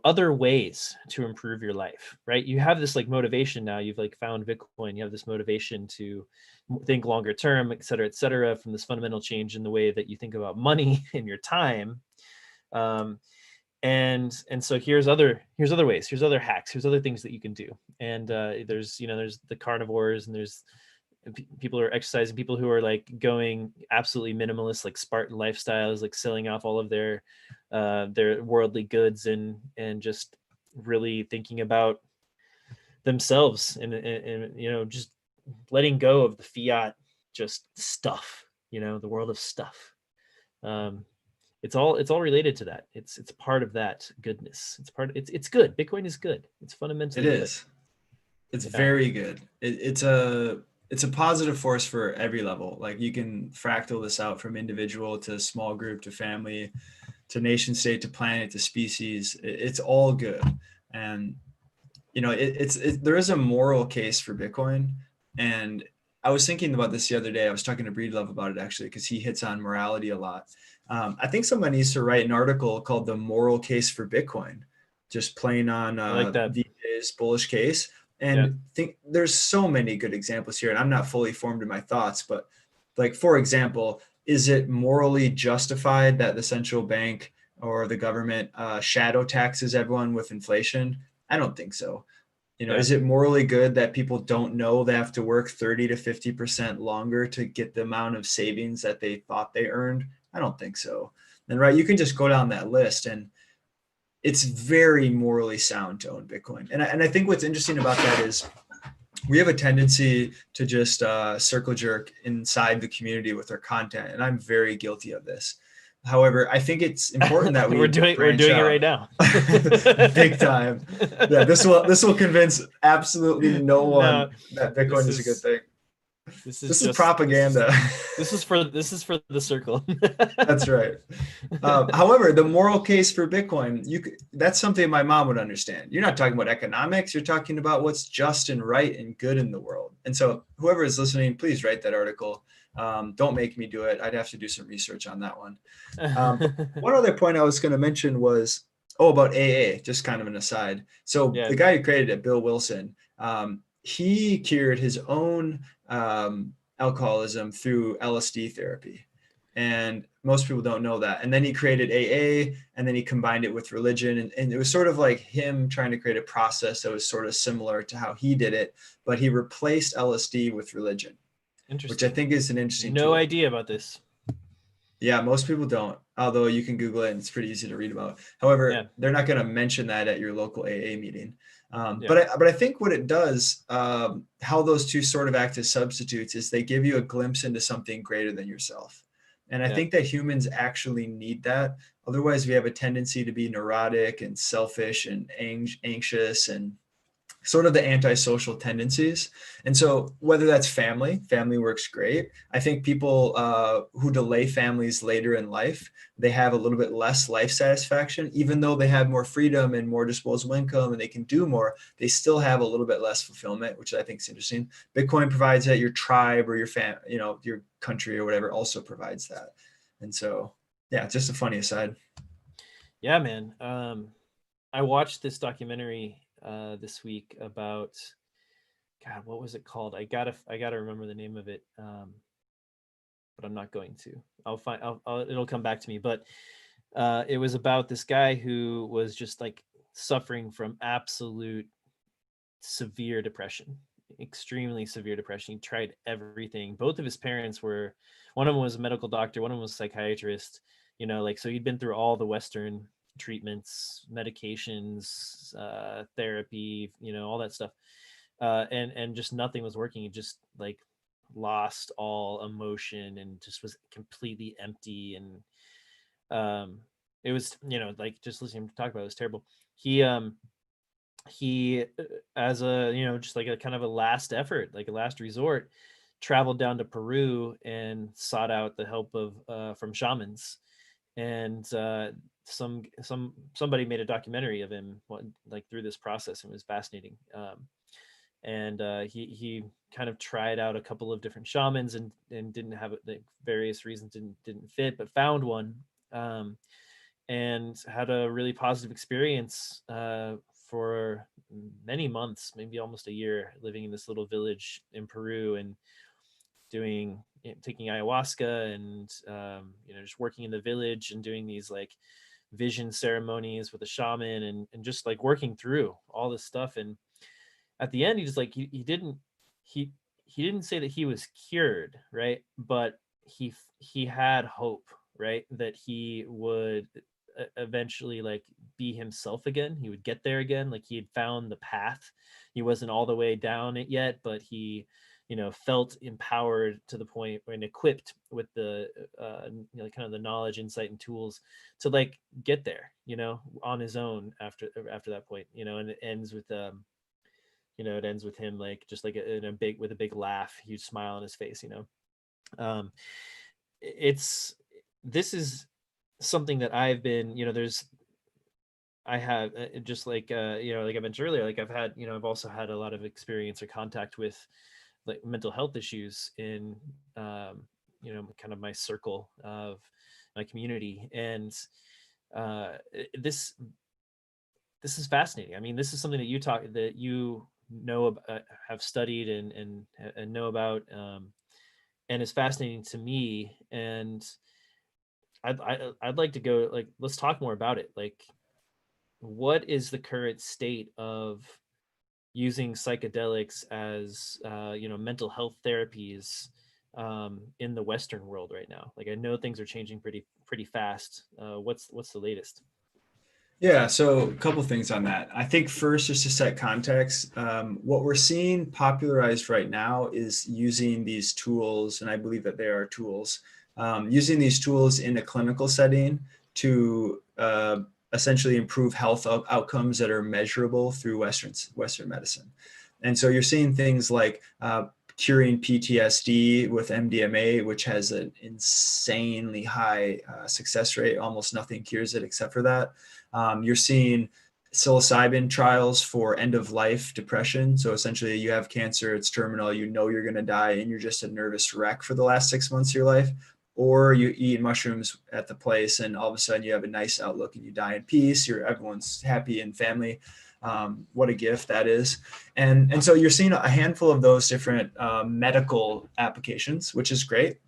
other ways to improve your life, right? You have this like motivation now. You've like found Bitcoin. You have this motivation to think longer term, et cetera, from this fundamental change in the way that you think about money and your time. And so here's other ways, here's other hacks, here's other things that you can do. And there's the carnivores, and there's people are exercising, people who are like going absolutely minimalist, like Spartan lifestyles, like selling off all of their worldly goods and just really thinking about themselves and you know, just letting go of the fiat just stuff, you know, the world of stuff. um it's all related to that. It's part of that goodness. It's good. Bitcoin is good. It's It fundamentally good. is. It's Yeah. very good. It's a positive force for every level. Like you can fractal this out from individual to small group to family to nation state to planet to species. It's all good. And you know, there is a moral case for Bitcoin. And I was thinking about this the other day. I was talking to Breedlove about it actually, because he hits on morality a lot. I think someone needs to write an article called "The Moral Case for Bitcoin," just playing on I like that. VJ's bullish case. Yeah. And think there's so many good examples here. And I'm not fully formed in my thoughts, but like for example, is it morally justified that the central bank or the government shadow taxes everyone with inflation? I don't think so. You know, Yeah. is it morally good that people don't know they have to work 30 to 50% longer to get the amount of savings that they thought they earned? I don't think so. And right, you can just go down that list and it's very morally sound to own Bitcoin. And I think what's interesting about that is we have a tendency to just circle jerk inside the community with our content. And I'm very guilty of this. However, I think it's important that we're we doing branch it out right now. big time. Yeah, this will convince absolutely no No, one that Bitcoin is a good thing. this is This is just propaganda. this is for the circle. That's right. However, the moral case for Bitcoin, that's something my mom would understand. You're not talking about economics. You're talking about what's just and right and good in the world. And so whoever is listening, please write that article. Don't make me do it. I'd have to do some research on that one. But one other point I was going to mention was, about AA, just kind of an aside. So Yeah. the guy who created it, Bill Wilson, he cured his own alcoholism through LSD therapy. And most people don't know that. And then he created AA, and then he combined it with religion. And it was sort of like him trying to create a process that was sort of similar to how he did it, but he replaced LSD with religion, which I Interesting. think is an interesting No tool. idea about this. Yeah, most people don't, although you can Google it and it's pretty easy to read about. However, Yeah. they're not going to mention that at your local AA meeting. Yeah. But I think what it does, how those two sort of act as substitutes, is they give you a glimpse into something greater than yourself. And I Yeah. think that humans actually need that. Otherwise, we have a tendency to be neurotic and selfish and anxious and sort of the antisocial tendencies. And so whether that's family works great. I think people who delay families later in life, they have a little bit less life satisfaction. Even though they have more freedom and more disposable income and they can do more, they still have a little bit less fulfillment, which I think is interesting. Bitcoin provides that. Your tribe or your your country or whatever also provides that. And so, yeah, just a funny aside. Yeah, man. I watched this documentary this week about, God, what was it called? I gotta remember the name of it. But I'm not going to. It'll come back to me. But it was about this guy who was just like suffering from absolute severe depression, extremely severe depression. He tried everything. Both of his parents were, one of them was a medical doctor, one of them was a psychiatrist, you know, like, so he'd been through all the Western treatments, medications, therapy, you know, all that stuff. And just nothing was working. He just like lost all emotion and just was completely empty. And it was, you know, like just listening to talk about it was terrible. He as a, you know, just like a kind of a last effort, like a last resort, traveled down to Peru and sought out the help of from shamans. And somebody made a documentary of him, like through this process, and it was fascinating. And he kind of tried out a couple of different shamans and didn't have it, like various reasons didn't fit, but found one, and had a really positive experience for many months, maybe almost a year, living in this little village in Peru and taking ayahuasca and you know, just working in the village and doing these like vision ceremonies with a shaman and just like working through all this stuff. And at the end, he just like he didn't he he didn't say that he was cured, right? But he had hope, right? That he would eventually like be himself again. He would get there again. Like he had found the path. He wasn't all the way down it yet, but he, felt empowered to the point and equipped with the, kind of the knowledge, insight, and tools to like get there, on his own after that point, and it ends with, it ends with him like just like in a big with a big laugh, huge smile on his face. Um, it's this is something that I've been, I have just like like I mentioned earlier, like I've had, I've also had a lot of experience or contact with like mental health issues in kind of my circle of my community, and uh, this this is fascinating. I mean, this is something that you have studied and know about, and it's fascinating to me. And I'd like to go like let's talk more about it. Like, what is the current state of using psychedelics as mental health therapies in the Western world right now? Like, I know things are changing pretty fast. What's the latest? Yeah, so a couple things on that. I think first, just to set context, what we're seeing popularized right now is using these tools, and I believe that they are tools, using these tools in a clinical setting to essentially improve health outcomes that are measurable through Western medicine. And so you're seeing things like curing PTSD with MDMA, which has an insanely high success rate. Almost nothing cures it except for that. You're seeing psilocybin trials for end of life depression. So essentially you have cancer, it's terminal, you're going to die and you're just a nervous wreck for the last 6 months of your life. Or you eat mushrooms at the place and all of a sudden you have a nice outlook and you die in peace. Everyone's happy and family. What a gift that is. And so you're seeing a handful of those different medical applications, which is great.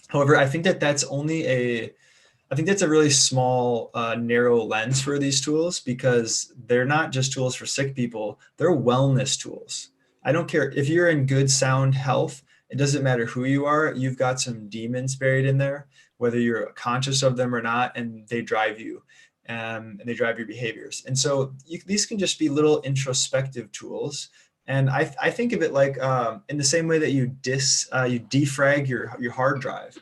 However, I think that's a really small, narrow lens for these tools because they're not just tools for sick people, they're wellness tools. I don't care if you're in good, sound health, it doesn't matter who you are, you've got some demons buried in there, whether you're conscious of them or not, and they drive you and they drive your behaviors. And so these can just be little introspective tools. And I think of it like in the same way that you defrag your hard drive.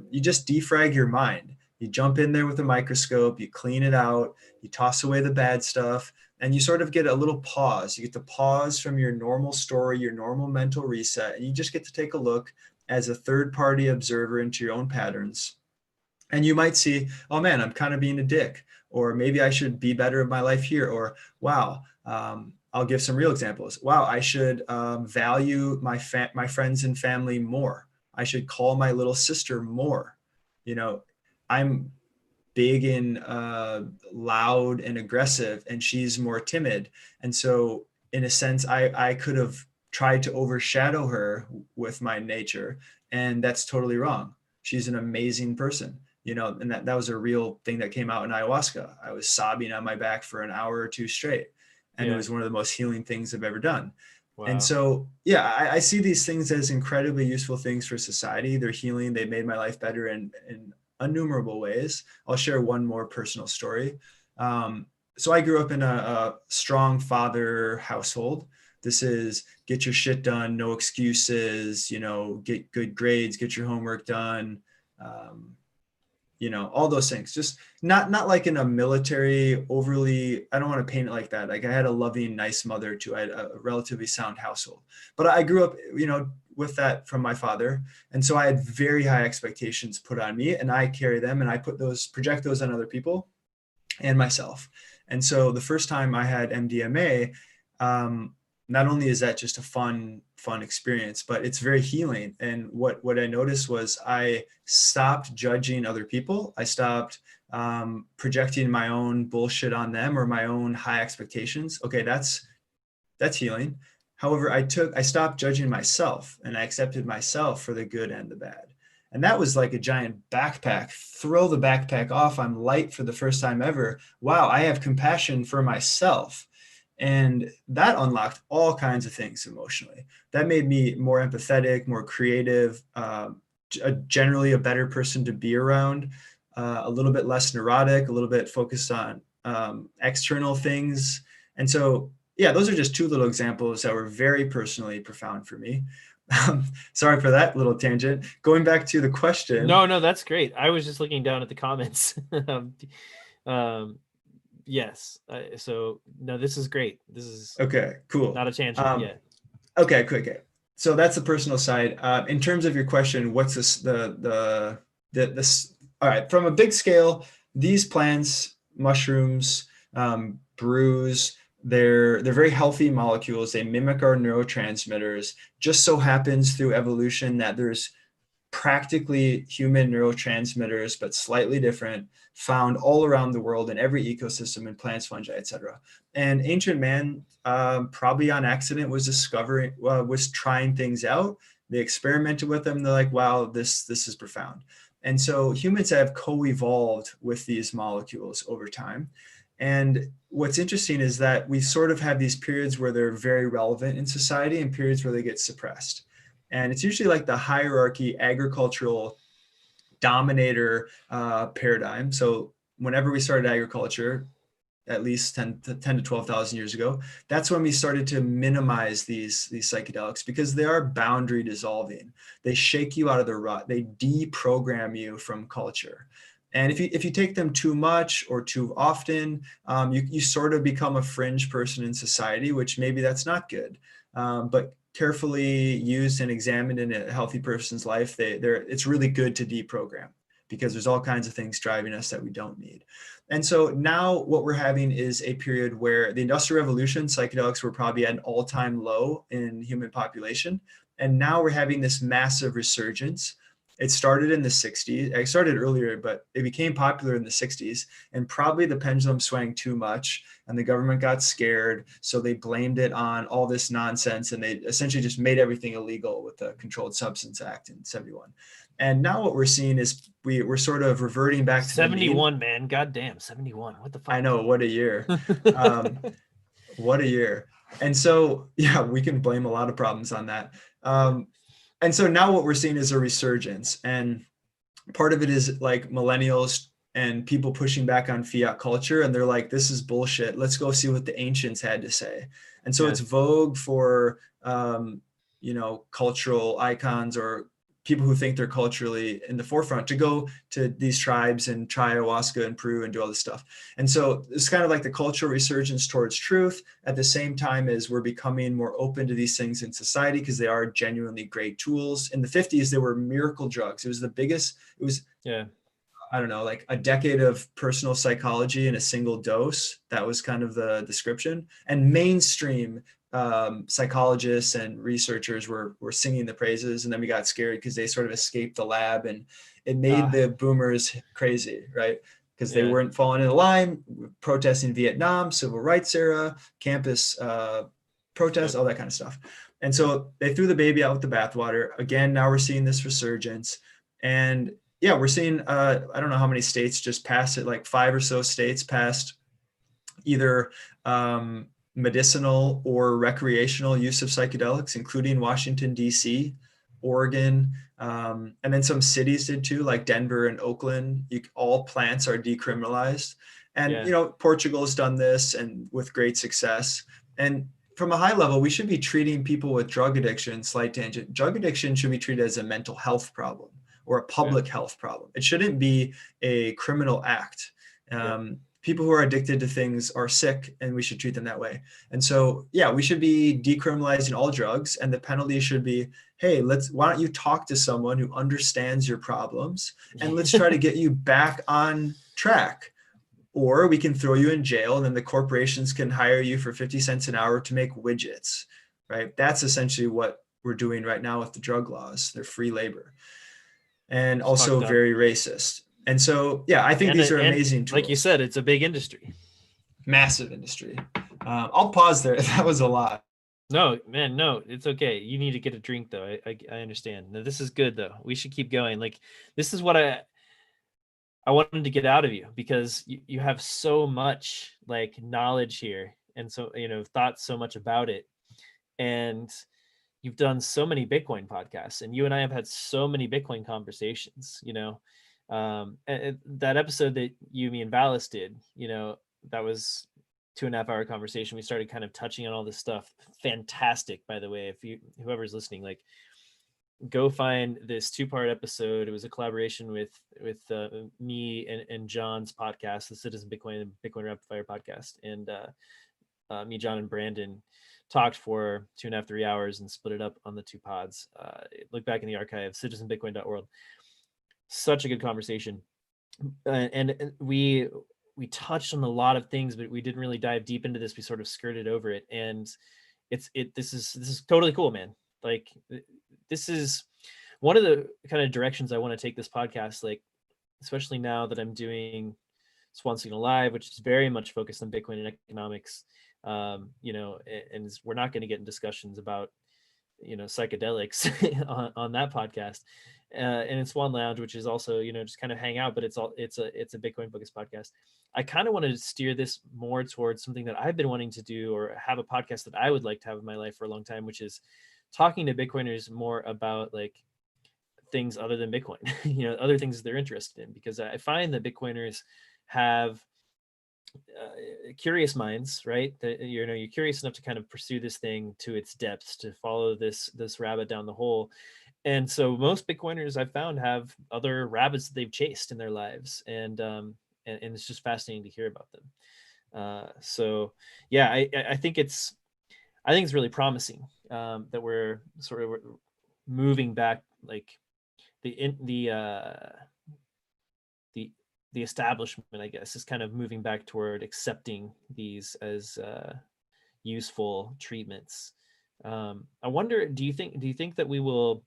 You just defrag your mind. You jump in there with a microscope, you clean it out, you toss away the bad stuff, and you sort of get a little pause. You get to pause from your normal story, your normal mental reset, and you just get to take a look as a third-party observer into your own patterns. And you might see, oh man, I'm kind of being a dick, or maybe I should be better in my life here, or wow, I'll give some real examples. Wow, I should value my friends and family more. I should call my little sister more. I'm big and loud and aggressive, and she's more timid. And so, in a sense, I could have tried to overshadow her with my nature, and that's totally wrong. She's an amazing person, and that was a real thing that came out in ayahuasca. I was sobbing on my back for an hour or two straight, and it was one of the most healing things I've ever done. Wow. And so, yeah, I see these things as incredibly useful things for society. They're healing. They made my life better in innumerable ways. I'll share one more personal story. So I grew up in a strong father household. This is get your shit done, no excuses, get good grades, get your homework done, all those things. Just not like in a military overly, I don't want to paint it like that. Like I had a loving, nice mother too. I had a relatively sound household, but I grew up, with that from my father. And so I had very high expectations put on me, and I carry them and I project those on other people and myself. And so the first time I had MDMA, not only is that just a fun experience, but it's very healing. And what I noticed was I stopped judging other people. I stopped projecting my own bullshit on them or my own high expectations. Okay, that's healing. However, I stopped judging myself and I accepted myself for the good and the bad. And that was like a giant backpack. Throw the backpack off. I'm light for the first time ever. Wow, I have compassion for myself. And that unlocked all kinds of things emotionally. That made me more empathetic, more creative, generally a better person to be around, a little bit less neurotic, a little bit focused on external things. And so, yeah, those are just two little examples that were very personally profound for me. Sorry for that little tangent. Going back to the question. No, that's great. I was just looking down at the comments. Yes. So no, this is great. This is Okay, cool. Not a tangent. Yeah. Okay, quick. Okay. So that's the personal side. In terms of your question, what's this? This? All right. From a big scale, these plants, mushrooms, brews, they're very healthy molecules. They mimic our neurotransmitters. Just so happens through evolution that there's practically human neurotransmitters, but slightly different, found all around the world in every ecosystem in plants, fungi, etc. And ancient man, probably on accident, was trying things out. They experimented with them. They're like, wow, this is profound. And so humans have co-evolved with these molecules over time. And what's interesting is that we sort of have these periods where they're very relevant in society and periods where they get suppressed. And it's usually like the hierarchy, agricultural dominator paradigm. So whenever we started agriculture, at least 10 to 12,000 years ago, that's when we started to minimize these psychedelics because they are boundary dissolving. They shake you out of the rut. They deprogram you from culture. And if you take them too much or too often, you sort of become a fringe person in society, which maybe that's not good. But carefully used and examined in a healthy person's life, it's really good to deprogram because there's all kinds of things driving us that we don't need. And so now what we're having is a period where the Industrial Revolution, psychedelics were probably at an all-time low in human population. And now we're having this massive resurgence. It started in the 60s. It started earlier, but it became popular in the 60s. And probably the pendulum swang too much and the government got scared. So they blamed it on all this nonsense. And they essentially just made everything illegal with the Controlled Substance Act in 71. And now what we're seeing is we're sort of reverting back to 71, man. God damn, 71. What the fuck? I know, what a year. What a year. And so, yeah, we can blame a lot of problems on that. And so now what we're seeing is a resurgence. And part of it is like millennials and people pushing back on fiat culture. And they're like, this is bullshit. Let's go see what the ancients had to say. And so it's vogue for, cultural icons or people who think they're culturally in the forefront to go to these tribes and try ayahuasca in Peru and do all this stuff. And so it's kind of like the cultural resurgence towards truth at the same time as we're becoming more open to these things in society because they are genuinely great tools. In the 50s, they were miracle drugs. It was I don't know, like a decade of personal psychology in a single dose. That was kind of the description. And mainstream psychologists and researchers were singing the praises, and then we got scared because they sort of escaped the lab, and it made the boomers crazy, right? Because they weren't falling in line, protesting Vietnam, civil rights era, campus protests, all that kind of stuff. And so they threw the baby out with the bathwater. Again, now we're seeing this resurgence. And yeah, we're seeing, I don't know how many states just passed it, like 5 or so states passed either medicinal or recreational use of psychedelics, including Washington, D.C., Oregon, and then some cities did too, like Denver and Oakland. All plants are decriminalized. And, Portugal has done this and with great success. And from a high level, we should be treating people with drug addiction, slight tangent, drug addiction should be treated as a mental health problem or a public health problem. It shouldn't be a criminal act. People who are addicted to things are sick and we should treat them that way. And so, we should be decriminalizing all drugs, and the penalty should be, hey, why don't you talk to someone who understands your problems and let's try to get you back on track. Or we can throw you in jail and then the corporations can hire you for 50 cents an hour to make widgets, right? That's essentially what we're doing right now with the drug laws. They're free labor and also very racist. And so, I think these are amazing tools. Like you said, it's a big industry. Massive industry. I'll pause there. That was a lot. No, man, no, it's okay. You need to get a drink though. I understand. No, this is good though. We should keep going. Like, this is what I wanted to get out of you, because you have so much like knowledge here. and so, thought so much about it. And you've done so many Bitcoin podcasts, and you and I have had so many Bitcoin conversations, and that episode that you, me, and Valis did, that was 2.5 hour conversation. We started kind of touching on all this stuff. Fantastic, by the way. If whoever's listening, like, go find this 2-part episode. It was a collaboration with me and John's podcast, the Citizen Bitcoin and Bitcoin Rapid Fire podcast, and me, John, and Brandon talked for 2.5, 3 hours and split it up on the 2 pods. Look back in the archive, citizenbitcoin.org. Such a good conversation, and we touched on a lot of things, but we didn't really dive deep into this. We sort of skirted over it, and this is totally cool, man. Like, this is one of the kind of directions I want to take this podcast, like, especially now that I'm doing Swan Signal Live, which is very much focused on Bitcoin and economics. And we're not going to get in discussions about, psychedelics on that podcast. And in Swan Lounge, which is also, just kind of hang out, but it's a Bitcoin focused podcast. I kind of want to steer this more towards something that I've been wanting to do, or have a podcast that I would like to have in my life for a long time, which is talking to Bitcoiners more about, like, things other than Bitcoin, other things they're interested in, because I find that Bitcoiners have curious minds, right? That, you're curious enough to kind of pursue this thing to its depths, to follow this rabbit down the hole. And so most Bitcoiners I've found have other rabbits that they've chased in their lives, and it's just fascinating to hear about them. So yeah, I think it's really promising, that we're sort of moving back, like, the establishment, I guess, is kind of moving back toward accepting these as useful treatments. I wonder, do you think that we will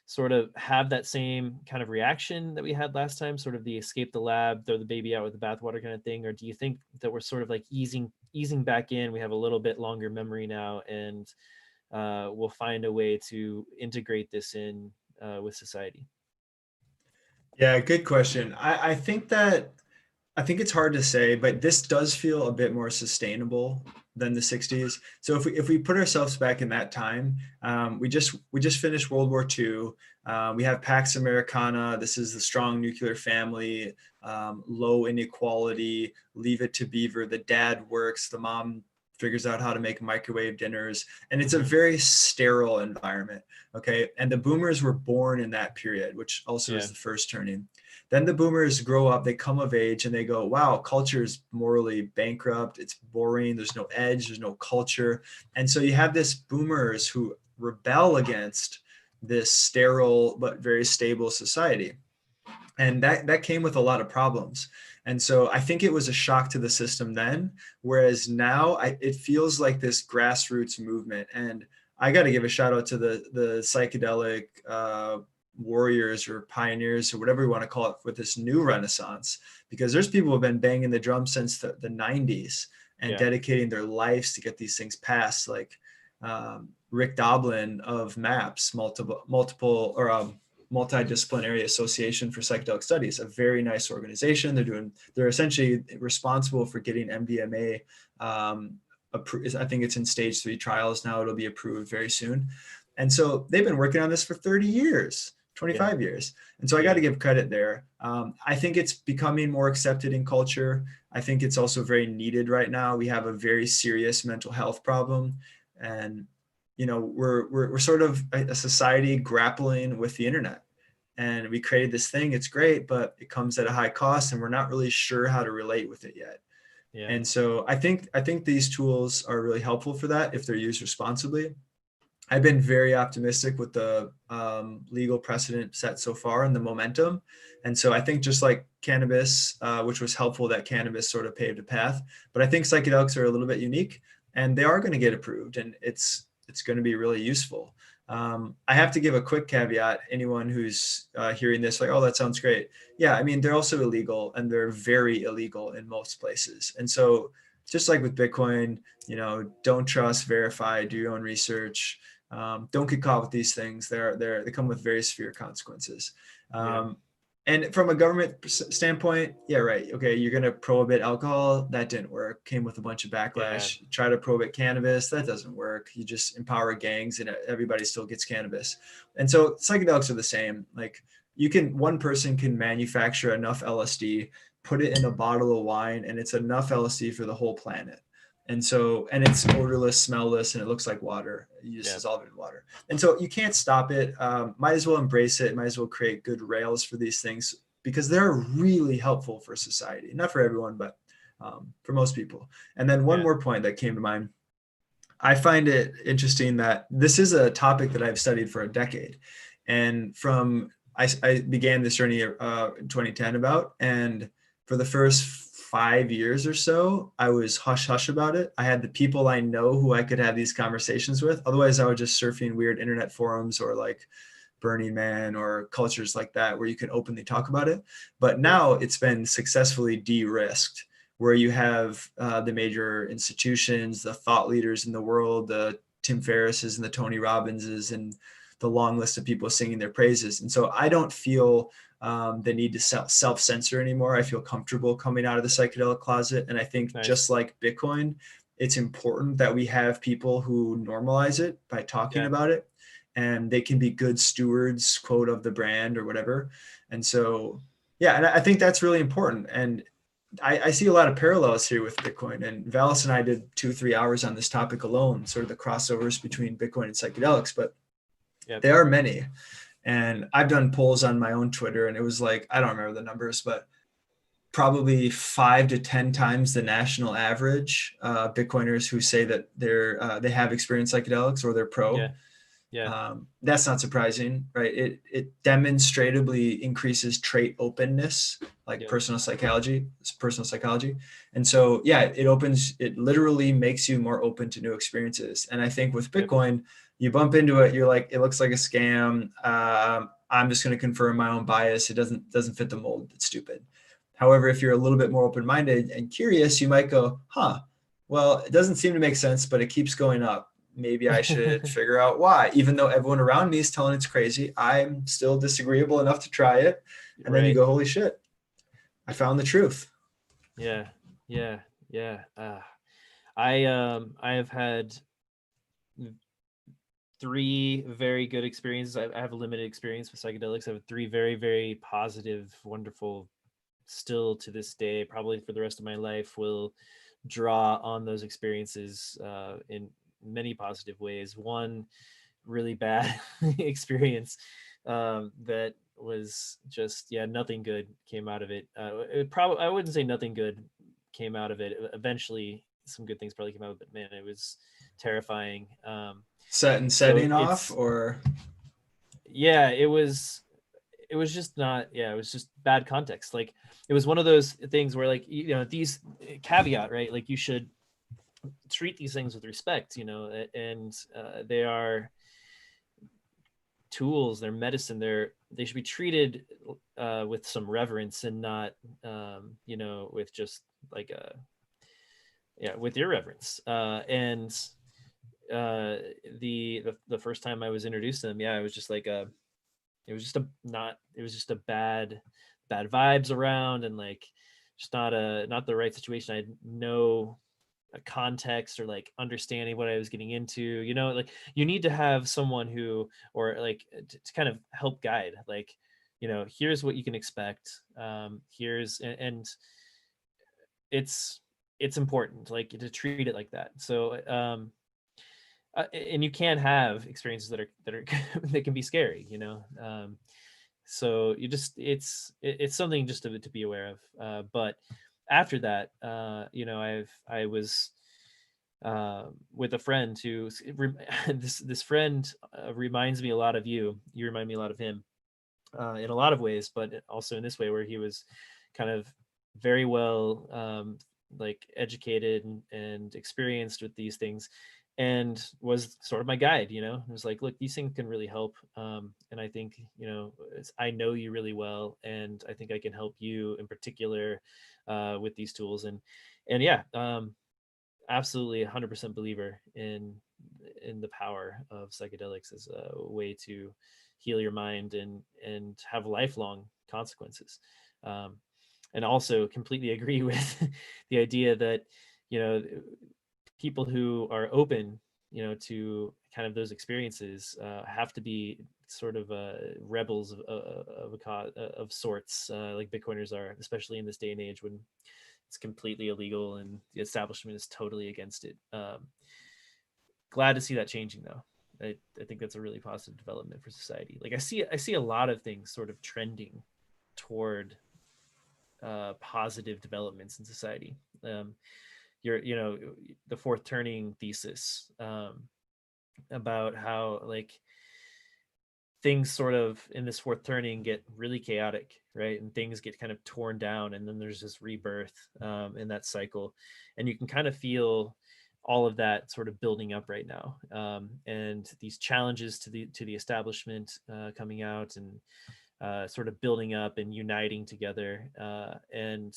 sort of have that same kind of reaction that we had last time, sort of the escape the lab, throw the baby out with the bathwater kind of thing? Or do you think that we're sort of like easing back in? We have a little bit longer memory now, and we'll find a way to integrate this in with society? Yeah, good question. I think it's hard to say, but this does feel a bit more sustainable than the 60s. So if we put ourselves back in that time, we just finished World War II. We have Pax Americana. This is the strong nuclear family, low inequality, leave it to Beaver. The dad works, the mom figures out how to make microwave dinners, and it's a very sterile environment. Okay, and the boomers were born in that period, which also is the first turning. Then the boomers grow up, they come of age, and they go, wow, culture is morally bankrupt. It's boring. There's no edge. There's no culture. And so you have this boomers who rebel against this sterile but very stable society. And that came with a lot of problems. And so I think it was a shock to the system then, whereas now it feels like this grassroots movement. And I got to give a shout out to the psychedelic warriors or pioneers or whatever you want to call it with this new renaissance, because there's people who have been banging the drum since the 90s and dedicating their lives to get these things passed, like Rick Doblin of MAPS, Multidisciplinary Association for Psychedelic Studies, a very nice organization. They're essentially responsible for getting MDMA approved. I think it's in stage 3 trials now. It'll be approved very soon. And so they've been working on this for 30 years, 25 years. And so I got to give credit there. I think it's becoming more accepted in culture. I think it's also very needed right now. We have a very serious mental health problem. And we're sort of a society grappling with the internet, and we created this thing. It's great, but it comes at a high cost, and we're not really sure how to relate with it yet. Yeah. And so I think these tools are really helpful for that if they're used responsibly. I've been very optimistic with the legal precedent set so far and the momentum. And so I think just like cannabis, which was helpful that cannabis sort of paved a path, but I think psychedelics are a little bit unique, and they are going to get approved, and it's going to be really useful. I have to give a quick caveat. Anyone who's hearing this, like, oh, that sounds great. Yeah, I mean, they're also illegal, and they're very illegal in most places. And so just like with Bitcoin, don't trust, verify, do your own research. Don't get caught with these things. They come with very severe consequences. And from a government standpoint, yeah, right. Okay, you're going to prohibit alcohol. That didn't work. Came with a bunch of Yeah. backlash. Try to prohibit cannabis. That doesn't work. You just empower gangs and everybody still gets cannabis. And so psychedelics are the same. Like one person can manufacture enough LSD, put it in a bottle of wine, and it's enough LSD for the whole planet. And so, and it's odorless, smellless, and it looks like water. You just Yeah. dissolve it in water. And so you can't stop it. Might as well embrace it. Might as well create good rails for these things because they're really helpful for society. Not for everyone, but for most people. And then one Yeah. more point that came to mind. I find it interesting that this is a topic that I've studied for a decade. And I began this journey in 2010 about, and for the first 5 years or so, I was hush hush about it. I had the people I know who I could have these conversations with. Otherwise, I was just surfing weird internet forums or like Burning Man or cultures like that where you can openly talk about it. But now it's been successfully de-risked, where you have the major institutions, the thought leaders in the world, the Tim Ferrisses and the Tony Robbinses, and the long list of people singing their praises. And so I don't feel the need to self-censor anymore. I feel comfortable coming out of the psychedelic closet. And I think Nice. just like Bitcoin, it's important that we have people who normalize it by talking Yeah. about it, and they can be good stewards, quote, of the brand or whatever. And so, yeah, and I think that's really important. And I see a lot of parallels here with Bitcoin. And Valis and I did 2-3 hours on this topic alone, sort of the crossovers between Bitcoin and psychedelics, but Yep. there are many. And I've done polls on my own Twitter, and it was like, I don't remember the numbers, but probably 5 to 10 times the national average Bitcoiners who say that they have experienced psychedelics or they're pro. Yeah. Yeah. That's not surprising, right? It demonstrably increases trait openness, like Yep. personal psychology. And so, yeah, it literally makes you more open to new experiences. And I think with Yep. Bitcoin, you bump into it, you're like, it looks like a scam. I'm just going to confirm my own bias. It doesn't fit the mold. It's stupid. However, if you're a little bit more open-minded and curious, you might go, well, it doesn't seem to make sense, but it keeps going up. Maybe I should figure out why. Even though everyone around me is telling it's crazy, I'm still disagreeable enough to try it. And then you Right. go, holy shit, I found the truth. Yeah. Yeah. Yeah. I have had three very good experiences. I have a limited experience with psychedelics. I have three very, very positive, wonderful, still to this day, probably for the rest of my life, will draw on those experiences in many positive ways. One really bad experience that was just, yeah, nothing good came out of it. I wouldn't say nothing good came out of it. Eventually, some good things probably came out of it. Man, it was terrifying. So Setting off, it's, or yeah, it was just not, yeah, it was just bad context. Like it was one of those things where, like, you know, these caveat, right, like you should treat these things with respect, you know, and they are tools, they're medicine, they should be treated with some reverence and not you know, with just like a, yeah, with irreverence. And the first time I was introduced to them, yeah, it was just like a, it was just a not, it was just a bad vibes around, and like just not the right situation. I had no a context or like understanding what I was getting into, you know, like you need to have someone who, or like to kind of help guide, like, you know, here's what you can expect, here's, and it's it's important like to treat it like that. So and you can have experiences that are that can be scary, you know. So you just, it's something just to be aware of. But after that, you know, I was with a friend who this friend reminds me a lot of you. You remind me a lot of him in a lot of ways, but also in this way where he was kind of very well like educated and experienced with these things, and was sort of my guide, you know. It was like, look, these things can really help, and I think, you know, I know you really well, and I think I can help you in particular with these tools. And yeah, absolutely 100% believer in the power of psychedelics as a way to heal your mind and have lifelong consequences. And also completely agree with the idea that, you know, people who are open, you know, to kind of those experiences have to be sort of rebels of a cause of sorts, like Bitcoiners are, especially in this day and age when it's completely illegal and the establishment is totally against it. Glad to see that changing though. I think that's a really positive development for society. Like I see a lot of things sort of trending toward positive developments in society. You know, the fourth turning thesis about how like things sort of in this fourth turning get really chaotic, right? And things get kind of torn down, and then there's this rebirth in that cycle, and you can kind of feel all of that sort of building up right now, and these challenges to the establishment coming out and sort of building up and uniting together, and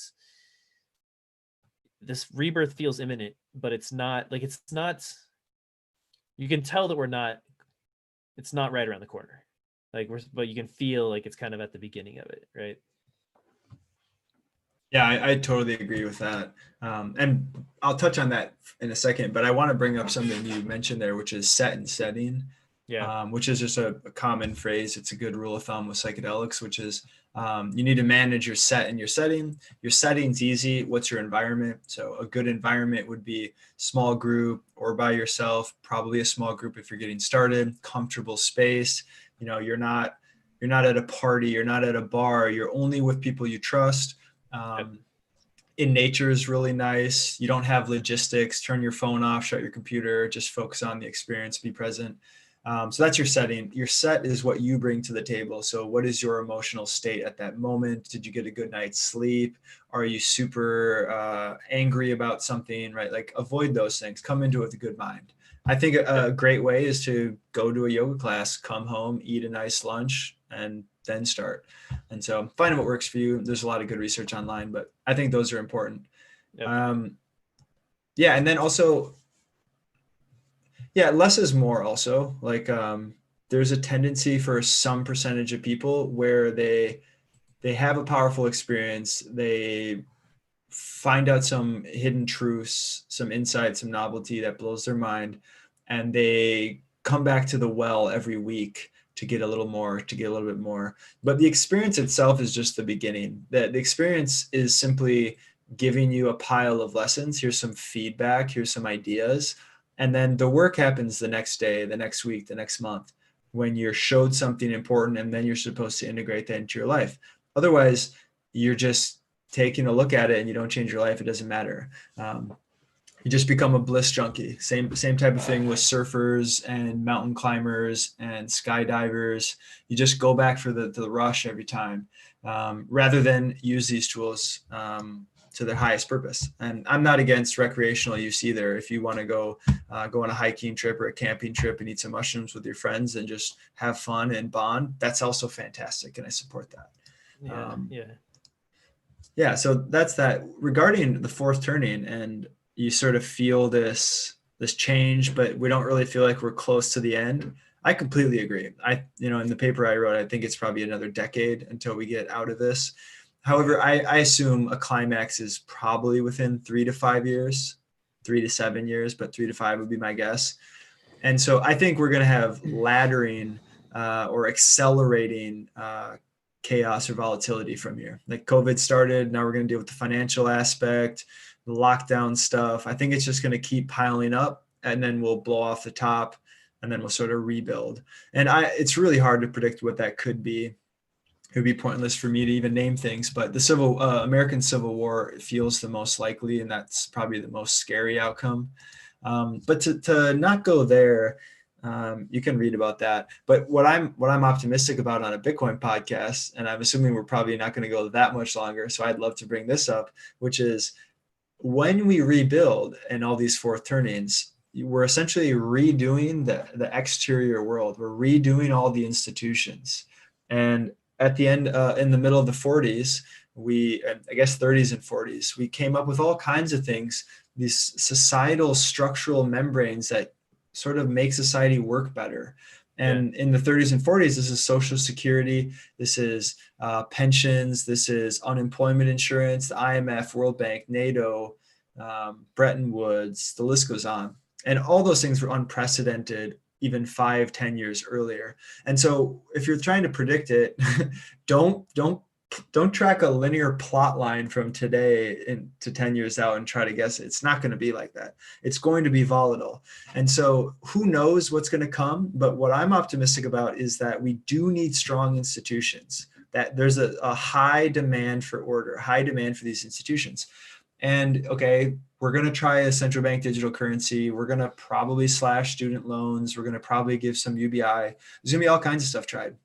this rebirth feels imminent, but it's not like it's not. You can tell that we're not. It's not right around the corner, like but you can feel like it's kind of at the beginning of it, right? Yeah, I totally agree with that. And I'll touch on that in a second, but I want to bring up something you mentioned there, which is set and setting, Yeah. which is just a common phrase. It's a good rule of thumb with psychedelics, which is you need to manage your set and your setting. Your setting's easy. What's your environment? So a good environment would be small group or by yourself, probably a small group if you're getting started, comfortable space. You know, you're not at a party, you're not at a bar, you're only with people you trust. In nature is really nice. You don't have logistics. Turn your phone off, shut your computer, just focus on the experience, be present. So that's your setting. Your set is what you bring to the table. So what is your emotional state at that moment? Did you get a good night's sleep? Are you super angry about something, right? Like avoid those things. Come into it with a good mind. I think a great way is to go to a yoga class, come home, eat a nice lunch, and then start. And so find what works for you. There's a lot of good research online, but I think those are important. Yep. Yeah. And then also, yeah, less is more also. Like there's a tendency for some percentage of people where they have a powerful experience. They find out some hidden truths, some insight, some novelty that blows their mind. And they come back to the well every week to get a little more, to get a little bit more. But the experience itself is just the beginning. The experience is simply giving you a pile of lessons. Here's some feedback. Here's some ideas. And then the work happens the next day, the next week, the next month, when you're showed something important, and then you're supposed to integrate that into your life. Otherwise, you're just taking a look at it and you don't change your life. It doesn't matter. You just become a bliss junkie. Same type of thing with surfers and mountain climbers and skydivers. You just go back for the rush every time, rather than use these tools to their highest purpose. And I'm not against recreational use either. If you want to go on a hiking trip or a camping trip and eat some mushrooms with your friends and just have fun and bond, that's also fantastic, and I support that. Yeah, so that's that. Regarding the fourth turning, and you sort of feel this change, but we don't really feel like we're close to the end. I completely agree. In the paper I wrote, I think it's probably another decade until we get out of this. However, I assume a climax is probably within 3 to 5 years, 3 to 7 years, but 3 to 5 would be my guess. And so I think we're going to have laddering or accelerating chaos or volatility from here. Like COVID started, now we're going to deal with the financial aspect, the lockdown stuff. I think it's just going to keep piling up, and then we'll blow off the top, and then we'll sort of rebuild. And it's really hard to predict what that could be. It would be pointless for me to even name things, but the American Civil War feels the most likely, and that's probably the most scary outcome. But to not go there, you can read about that. But what I'm optimistic about on a Bitcoin podcast, and I'm assuming we're probably not going to go that much longer, so I'd love to bring this up, which is when we rebuild and all these fourth turnings, we're essentially redoing the exterior world. We're redoing all the institutions. And at the end, in the middle of the 40s, I guess 30s and 40s, we came up with all kinds of things, these societal structural membranes that sort of make society work better. And in the 30s and 40s, this is Social Security, this is pensions, this is unemployment insurance, the IMF, World Bank, NATO, Bretton Woods, the list goes on. And all those things were unprecedented even 5-10 years earlier. And so if you're trying to predict it, don't track a linear plot line from today to 10 years out and try to guess it. It's not going to be like that. It's going to be volatile. And so who knows what's going to come? But what I'm optimistic about is that we do need strong institutions, that there's a high demand for order, high demand for these institutions. And okay, we're going to try a central bank digital currency. We're going to probably slash student loans. We're going to probably give some UBI. There's going to be all kinds of stuff tried.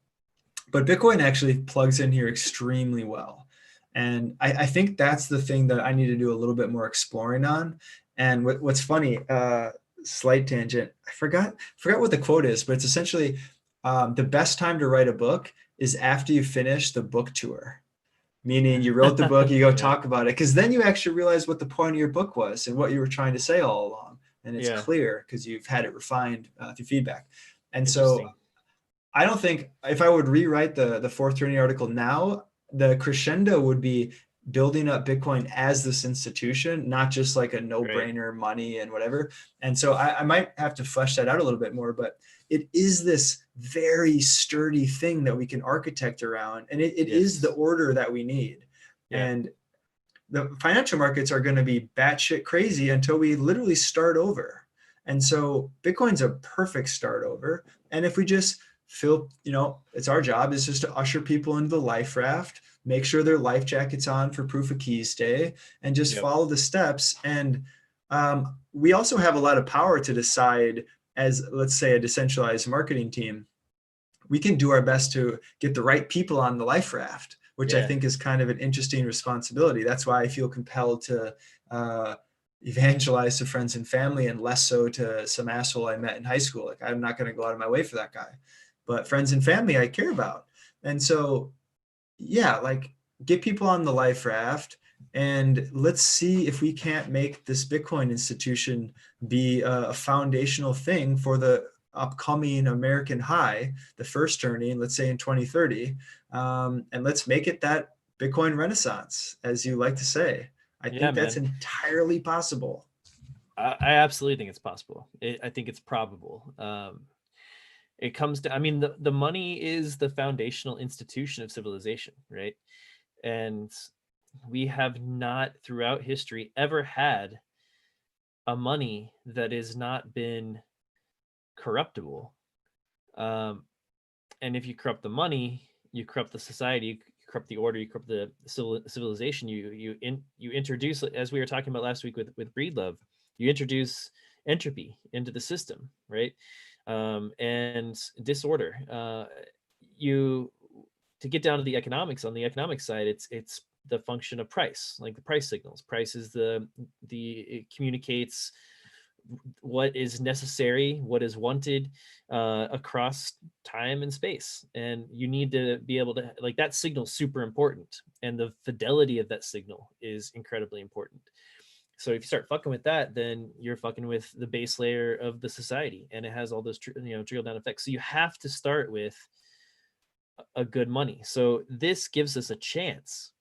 But Bitcoin actually plugs in here extremely well. And I think that's the thing that I need to do a little bit more exploring on. And what's funny, slight tangent, I forgot what the quote is, but it's essentially the best time to write a book is after you finish the book tour. Meaning you wrote the book, you go talk about it, because then you actually realize what the point of your book was and what you were trying to say all along. And it's clear because you've had it refined through feedback. And so I don't think if I would rewrite the Fourth Journey article now, the crescendo would be building up Bitcoin as this institution, not just like a no-brainer money and whatever. And so I might have to flesh that out a little bit more, but it is this very sturdy thing that we can architect around. And it is the order that we need. And the financial markets are going to be batshit crazy until we literally start over. And so Bitcoin's a perfect start over. And if we just feel, it's our job is just to usher people into the life raft, make sure their life jacket's on for proof of keys day, and just follow the steps. And we also have a lot of power to decide as, let's say, a decentralized marketing team. We can do our best to get the right people on the life raft, which I think is kind of an interesting responsibility. That's why I feel compelled to evangelize to friends and family and less so to some asshole I met in high school. Like, I'm not going to go out of my way for that guy, but friends and family I care about. And so, like, get people on the life raft and let's see if we can't make this Bitcoin institution be a foundational thing for the upcoming American high, the first turning, let's say in 2030. And let's make it that Bitcoin renaissance, as you like to say. I think that's entirely possible. I absolutely think it's possible. I think it's probable. It comes to, the money is the foundational institution of civilization, right? And we have not throughout history ever had a money that has not been corruptible. And if you corrupt the money, you corrupt the society, you corrupt the order, you corrupt the civilization. You introduce, as we were talking about last week with Breedlove, you introduce entropy into the system, right? And disorder. To get down to the economics, on the economic side, it's the function of price, like the price signals. Price is it communicates what is necessary, what is wanted across time and space. And you need to be able to, like, that signal is super important. And the fidelity of that signal is incredibly important. So if you start fucking with that, then you're fucking with the base layer of the society, and it has all those trickle down effects. So you have to start with a good money. So this gives us a chance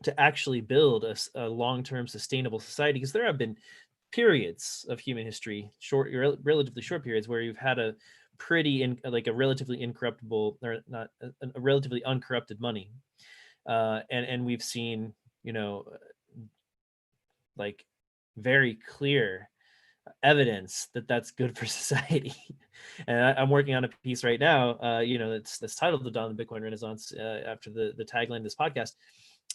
to actually build a long-term sustainable society, because there have been periods of human history, relatively short periods, where you've had a relatively incorruptible, or not, a relatively uncorrupted money, and we've seen like very clear evidence that that's good for society. And I'm working on a piece right now, that's titled "The Dawn of the Bitcoin Renaissance," after the tagline of this podcast.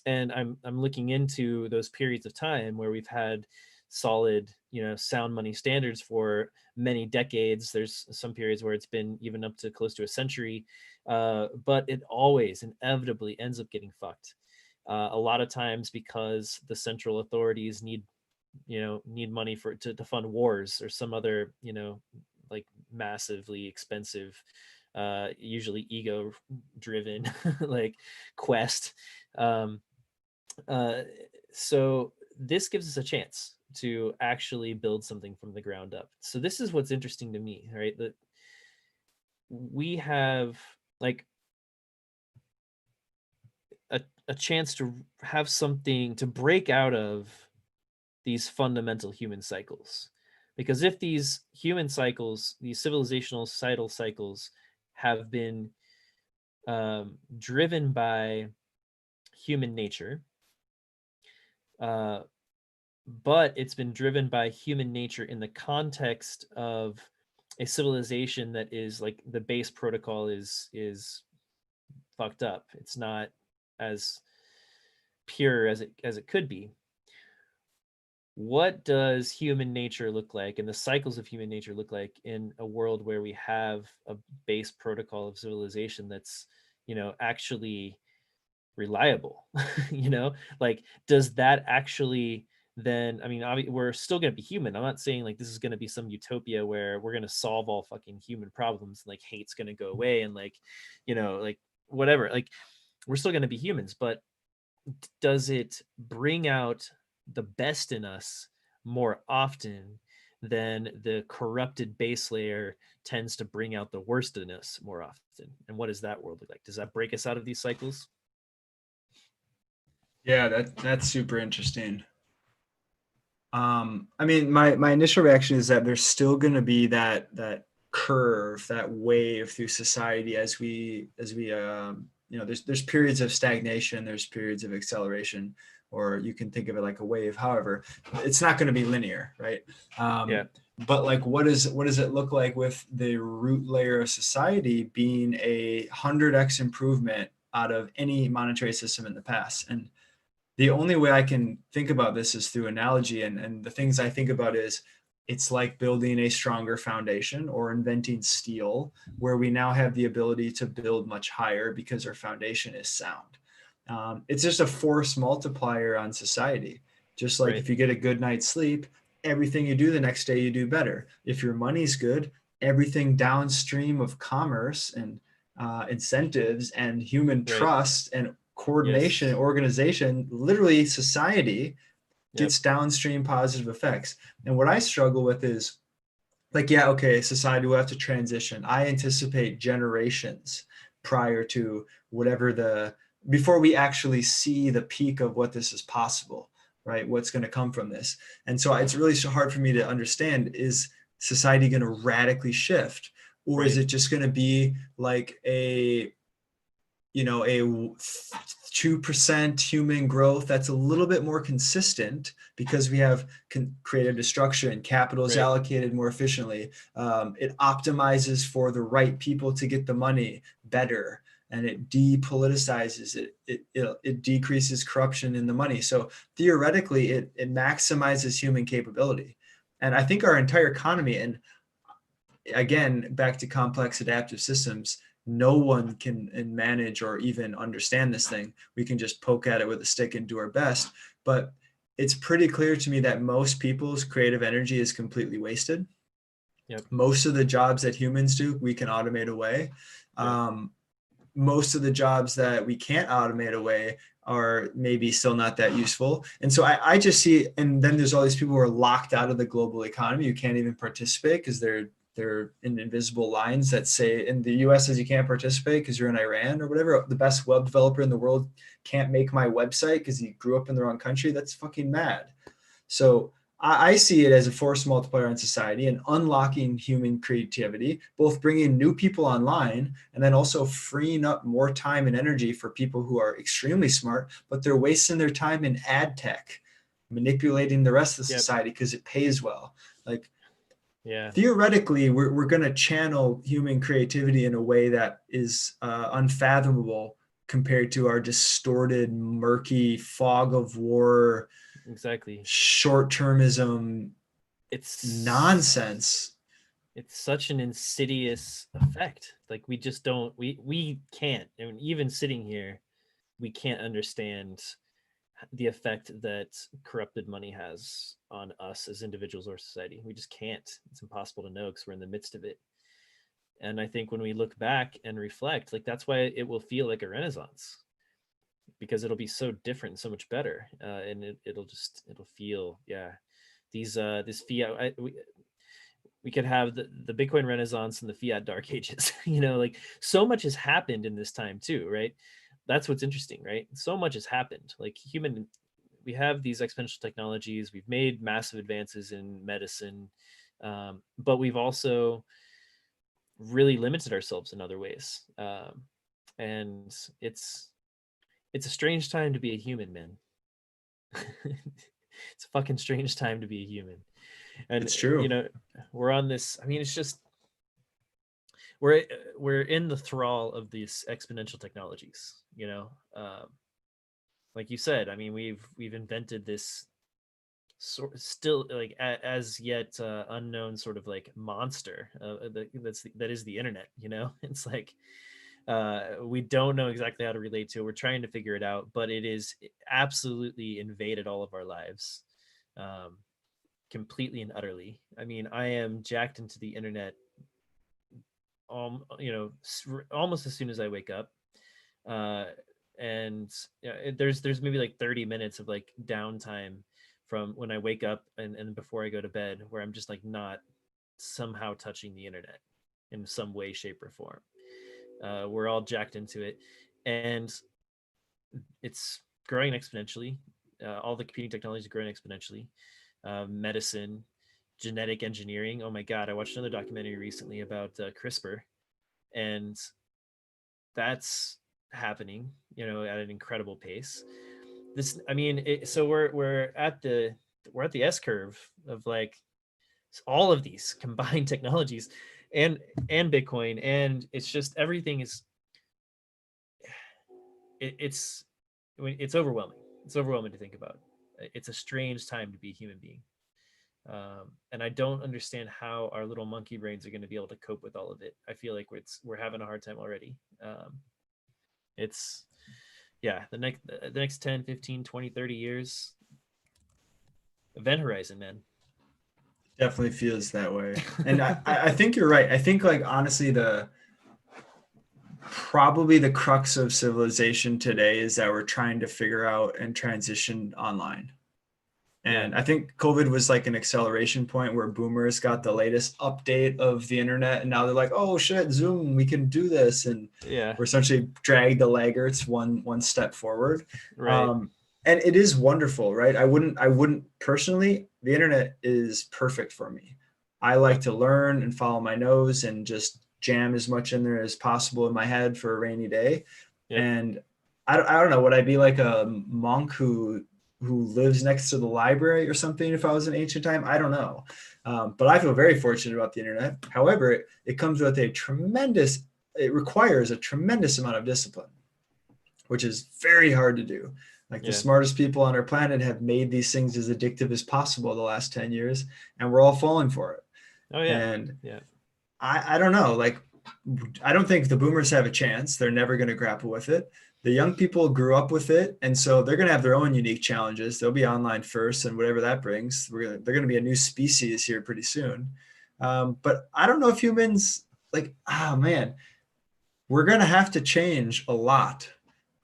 And I'm looking into those periods of time where we've had solid, sound money standards for many decades. There's some periods where it's been even up to close to a century, but it always inevitably ends up getting fucked. A lot of times because the central authorities need money to fund wars or some other, like massively expensive, usually ego driven like quest. So this gives us a chance to actually build something from the ground up. So this is what's interesting to me, right? That we have like a chance to have something to break out of these fundamental human cycles. Because if these human cycles, these civilizational societal cycles, have been driven by human nature, uh, but it's been driven by human nature in the context of a civilization that is like the base protocol is fucked up. It's not as pure as it could be. What does human nature look like and the cycles of human nature look like in a world where we have a base protocol of civilization that's, actually reliable? Like, does that actually then, I mean, we're still going to be human. I'm not saying like this is going to be some utopia where we're going to solve all fucking human problems and like hate's going to go away and like, like whatever. Like, we're still going to be humans, but does it bring out the best in us more often than the corrupted base layer tends to bring out the worst in us more often? And what does that world look like? Does that break us out of these cycles? Yeah, that's super interesting. I mean, my initial reaction is that there's still going to be that curve, that wave through society as we there's periods of stagnation, there's periods of acceleration, or you can think of it like a wave. However, it's not going to be linear, right? Yeah. But like, what does it look like with the root layer of society being 100x improvement out of any monetary system in the past? And the only way I can think about this is through analogy. And the things I think about is it's like building a stronger foundation or inventing steel, where we now have the ability to build much higher because our foundation is sound. It's just a force multiplier on society. Just like Right. if you get a good night's sleep, everything you do the next day, you do better. If your money's good, everything downstream of commerce and incentives and human Right. trust and coordination and Yes. organization, literally society, Yep. gets downstream positive effects. And what I struggle with is like, yeah, okay, society will have to transition. I anticipate generations prior to whatever before we actually see the peak of what this is possible, right? What's going to come from this. And so it's really so hard for me to understand, is society going to radically shift? Or is Right. it just going to be like a 2% human growth that's a little bit more consistent because we have creative destruction, capital is Right. allocated more efficiently, it optimizes for the right people to get the money better, and it depoliticizes it decreases corruption in the money. So theoretically it maximizes human capability. And I think our entire economy, and again, back to complex adaptive systems, no one can manage or even understand this thing. We can just poke at it with a stick and do our best. But it's pretty clear to me that most people's creative energy is completely wasted. Yep. Most of the jobs that humans do, we can automate away. Yep. Most of the jobs that we can't automate away are maybe still not that useful. And so I just see, and then there's all these people who are locked out of the global economy who can't even participate because they're in invisible lines that say in the US says you can't participate because you're in Iran or whatever. The best web developer in the world can't make my website because he grew up in the wrong country. That's fucking mad. So I see it as a force multiplier on society and unlocking human creativity, both bringing new people online and then also freeing up more time and energy for people who are extremely smart, but they're wasting their time in ad tech, manipulating the rest of the Yep. society because it pays well. Like, Yeah. theoretically, we're going to channel human creativity in a way that is unfathomable compared to our distorted, murky fog of war, Exactly. short-termism It's nonsense. it's such an insidious effect. Like, we just don't we can't. I mean, even sitting here, we can't understand the effect that corrupted money has on us as individuals or society. We just can't. It's impossible to know because we're in the midst of it. And I think when we look back and reflect, like, that's why it will feel like a renaissance, because it'll be so different and so much better. And it'll feel, yeah, these this fiat. we could have the Bitcoin Renaissance and the fiat dark ages. Like so much has happened in this time too, right? That's what's interesting, right? So much has happened. Like we have these exponential technologies. We've made massive advances in medicine, but we've also really limited ourselves in other ways. And it's a strange time to be a human, man. It's a fucking strange time to be a human. And It's true. we're on this. I mean, it's just we're in the thrall of these exponential technologies. Like you said, I mean, we've invented this still like as yet unknown sort of like monster that is the internet. It's like we don't know exactly how to relate to it. We're trying to figure it out, but it is absolutely invaded all of our lives, completely and utterly. I mean, I am jacked into the internet, almost as soon as I wake up. Uh, and there's maybe like 30 minutes of like downtime from when I wake up and before I go to bed, where I'm just like not somehow touching the internet in some way, shape, or form. We're all jacked into it, and it's growing exponentially. All the computing technology is growing exponentially. Medicine, genetic engineering. Oh my God, I watched another documentary recently about CRISPR, and that's happening, at an incredible pace. I mean, so we're at the S curve of like all of these combined technologies, and Bitcoin, and it's just everything is it's it's overwhelming. It's overwhelming to think about. It's a strange time to be a human being. And I don't understand how our little monkey brains are going to be able to cope with all of it. I feel like we're having a hard time already. It's Yeah, the next 10, 15, 20, 30 years, event horizon, man. Definitely feels that way. And I think you're right. I think like honestly probably the crux of civilization today is that we're trying to figure out and transition online. Yeah, And I think COVID was like an acceleration point where boomers got the latest update of the internet. And now they're like, oh shit, Zoom, we can do this. And yeah, we're essentially dragged the laggards one step forward. right. Um, and it is wonderful, right? I wouldn't personally, the internet is perfect for me. I like Yep, to learn and follow my nose and just jam as much in there as possible in my head for a rainy day. yep. And I don't know, would I be like a monk who lives next to the library or something if I was in ancient time? I don't know. But I feel very fortunate about the internet. However, it comes with it requires a tremendous amount of discipline, which is very hard to do. Like the Yeah. smartest people on our planet have made these things as addictive as possible the last 10 years, and we're all falling for it. Oh yeah. And Yeah. I don't know. Like, I don't think the boomers have a chance. They're never going to grapple with it. The young people grew up with it, and so they're going to have their own unique challenges. They'll be online first, and whatever that brings, they're going to be a new species here pretty soon. But I don't know if humans like. Oh man, we're going to have to change a lot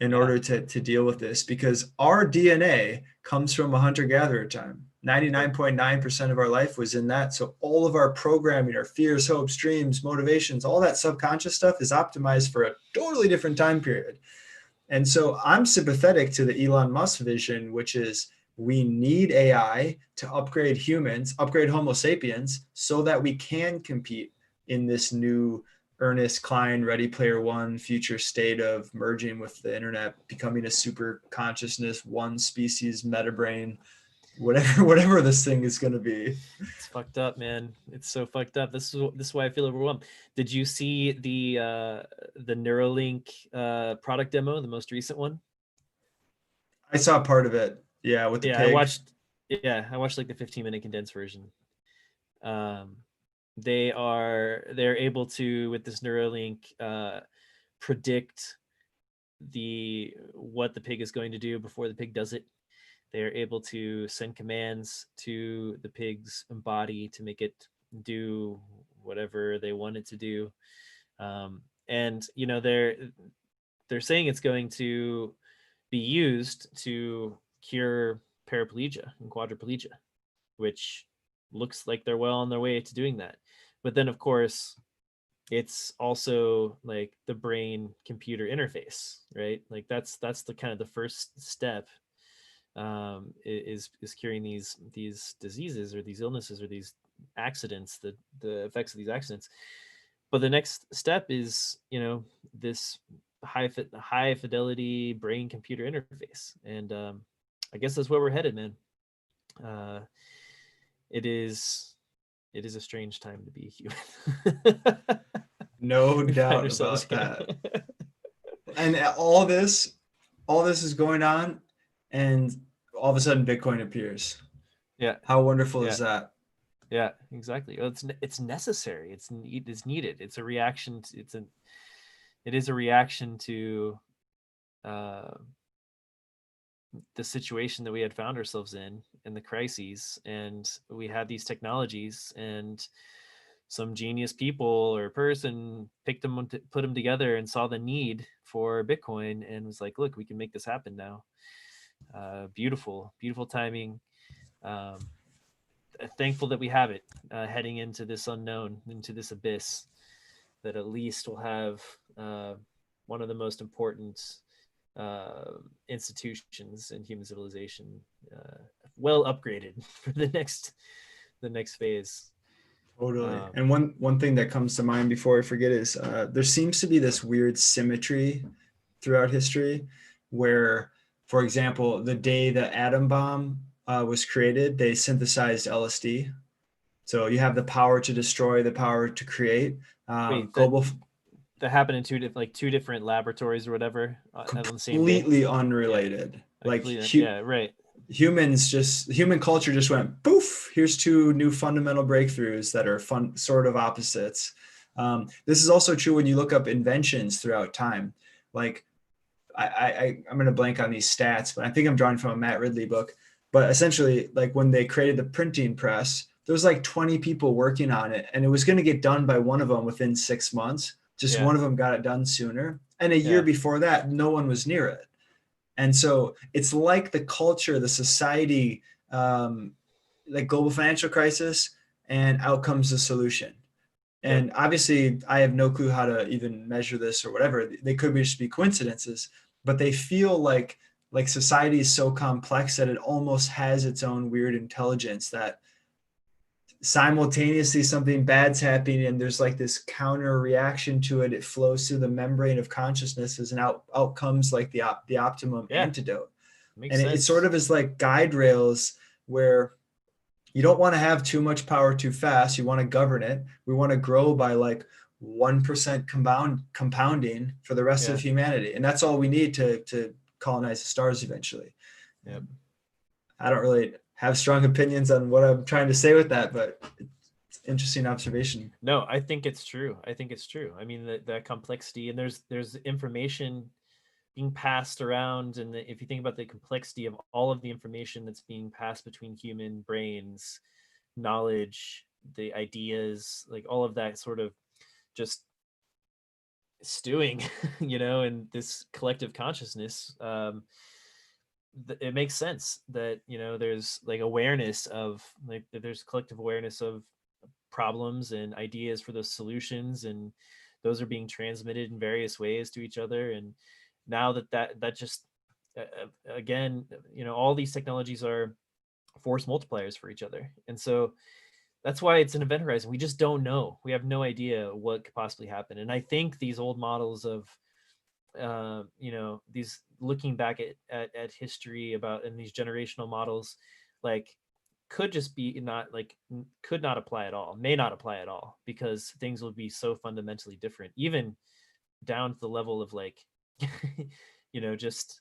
in Yeah. order to deal with this because our DNA comes from a hunter gatherer time. Yep. 99.9% of our life was in that. So all of our programming, our fears, hopes, dreams, motivations, all that subconscious stuff is optimized for a totally different time period. And so I'm sympathetic to the Elon Musk vision, which is we need AI to upgrade humans, upgrade Homo sapiens, so that we can compete in this new Ernest Klein Ready Player One future state of merging with the internet, becoming a super consciousness, one species meta brain, whatever this thing is going to be. It's fucked up, man. It's so fucked up. This is why I feel overwhelmed. Did you see the Neuralink product demo, the most recent one? I saw part of it. Yeah, with the Yeah, I pig. watched. Yeah, I watched like the 15-minute condensed version. Um, they're able to, with this Neuralink, predict what the pig is going to do before the pig does it. They're able to send commands to the pig's body to make it do whatever they want it to do. And they're saying it's going to be used to cure paraplegia and quadriplegia, which looks like they're well on their way to doing that. But then, of course, it's also like the brain computer interface, right? Like that's the kind of the first step, is curing these diseases or these illnesses or these accidents, the effects of these accidents. But the next step is, this high fidelity brain computer interface, and I guess that's where we're headed, man. uh it is it is a strange time to be human. No We find doubt ourselves about in. that. And all this is going on, and all of a sudden Bitcoin appears. Yeah, How wonderful yeah, is that? yeah, exactly. Well, it's necessary. It's needed. It's a reaction. It is a reaction to uh, the situation that we had found ourselves in the crises, and we had these technologies, and some genius people or person picked them, put them together, and saw the need for Bitcoin, and was like, look, we can make this happen now. Beautiful, beautiful timing. um, Thankful that we have it, heading into this unknown, into this abyss, that at least we'll have one of the most important uh, institutions in human civilization, uh, well upgraded for the next phase. Totally. Um, And one thing that comes to mind before I forget is there seems to be this weird symmetry throughout history where, for example, the day the atom bomb was created, they synthesized LSD. So you have the power to destroy, the power to create. Wait, that Global, that happened in two different laboratories or whatever, on the same day. completely Yeah, unrelated. I Like completely, yeah, right. human culture just went poof. Here's two new fundamental breakthroughs that are fun, sort of opposites. This is also true when you look up inventions throughout time. Like I'm going to blank on these stats, but I think I'm drawing from a Matt Ridley book. But essentially, like when they created the printing press, there was like 20 people working on it, and it was going to get done by one of them within 6 months. Just Yeah, one of them got it done sooner, and a year yeah, before that, no one was near it. And so it's like the culture, the society, like global financial crisis, and outcomes the solution. yep, And obviously, I have no clue how to even measure this or whatever. They could just be coincidences, but they feel like society is so complex that it almost has its own weird intelligence that simultaneously something bad's happening and there's like this counter reaction to it. It flows through the membrane of consciousness and out comes like the optimum yeah, antidote. makes And it sort sense. of is like guide rails where you don't want to have too much power too fast. You want to govern it. We want to grow by like 1% compounding for the rest of Yeah, humanity. And that's all we need to colonize the stars eventually. yep. I don't really have strong opinions on what I'm trying to say with that, but it's interesting observation. No, I think it's true. I think it's true. I mean, the complexity, and there's information being passed around, and if you think about the complexity of all of the information that's being passed between human brains, knowledge, the ideas, like all of that sort of just stewing, in this collective consciousness. It makes sense that, there's like awareness of, like, that there's collective awareness of problems and ideas for those solutions, and those are being transmitted in various ways to each other. And now that just, again, all these technologies are force multipliers for each other, and so that's why it's an event horizon. We just don't know. We have no idea what could possibly happen. And I think these old models of, these, looking back at history about, and these generational models, like, could just be not, like, could not apply at all, may not apply at all, because things will be so fundamentally different, even down to the level of, like, just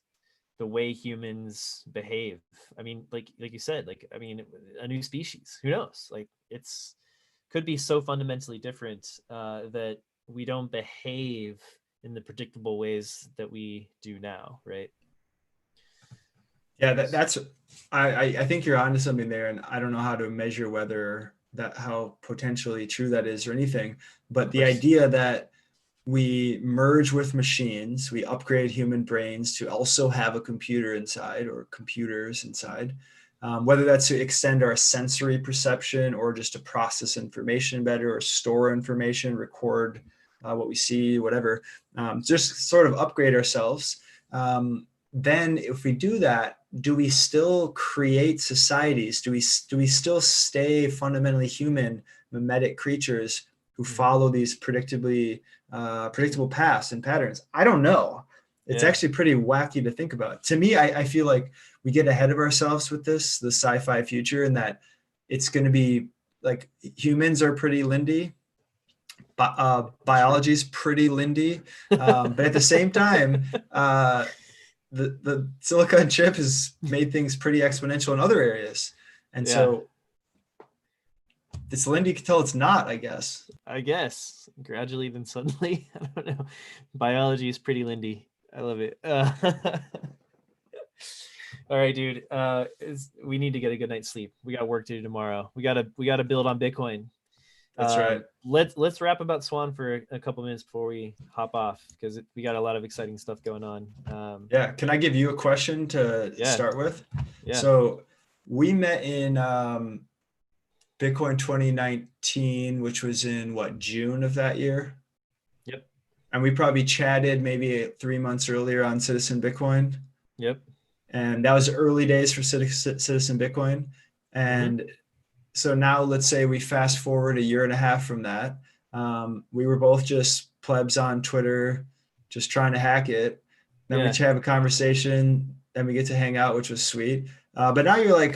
the way humans behave. I mean, like you said, like, I mean, a new species, who knows? Like, it's could be so fundamentally different, that we don't behave in the predictable ways that we do now, right? Yeah, that's I think you're onto something there, and I don't know how to measure whether that how potentially true that is or anything. Of But the course. idea that we merge with machines, we upgrade human brains to also have a computer inside or computers inside. whether that's to extend our sensory perception or just to process information better or store information, record what we see, whatever, just sort of upgrade ourselves. Then if we do that, do we still create societies? Do we still stay fundamentally human, mimetic creatures who follow these predictable paths and patterns? I don't know. It's actually pretty wacky to think about. To me, I feel like we get ahead of ourselves with the sci-fi future, and that it's going to be like humans are pretty Lindy, biology is pretty Lindy, but at the same time, the silicon chip has made things pretty exponential in other areas, and so it's Lindy until it's not, I guess. Gradually, then suddenly. I don't know. Biology is pretty Lindy. I love it. All right, dude. We need to get a good night's sleep. We got work to do tomorrow. We gotta build on Bitcoin. That's right. Let's wrap about Swan for a couple minutes before we hop off, because we got a lot of exciting stuff going on. Can I give you a question to start with? Yeah. So we met in Bitcoin 2019, which was in June of that year. Yep. And we probably chatted maybe 3 months earlier on Citizen Bitcoin. Yep. And that was early days for Citizen Bitcoin. And so now let's say we fast forward a year and a half from that. We were both just plebs on Twitter, just trying to hack it. Then we have a conversation, then we get to hang out, which was sweet. But now you're like,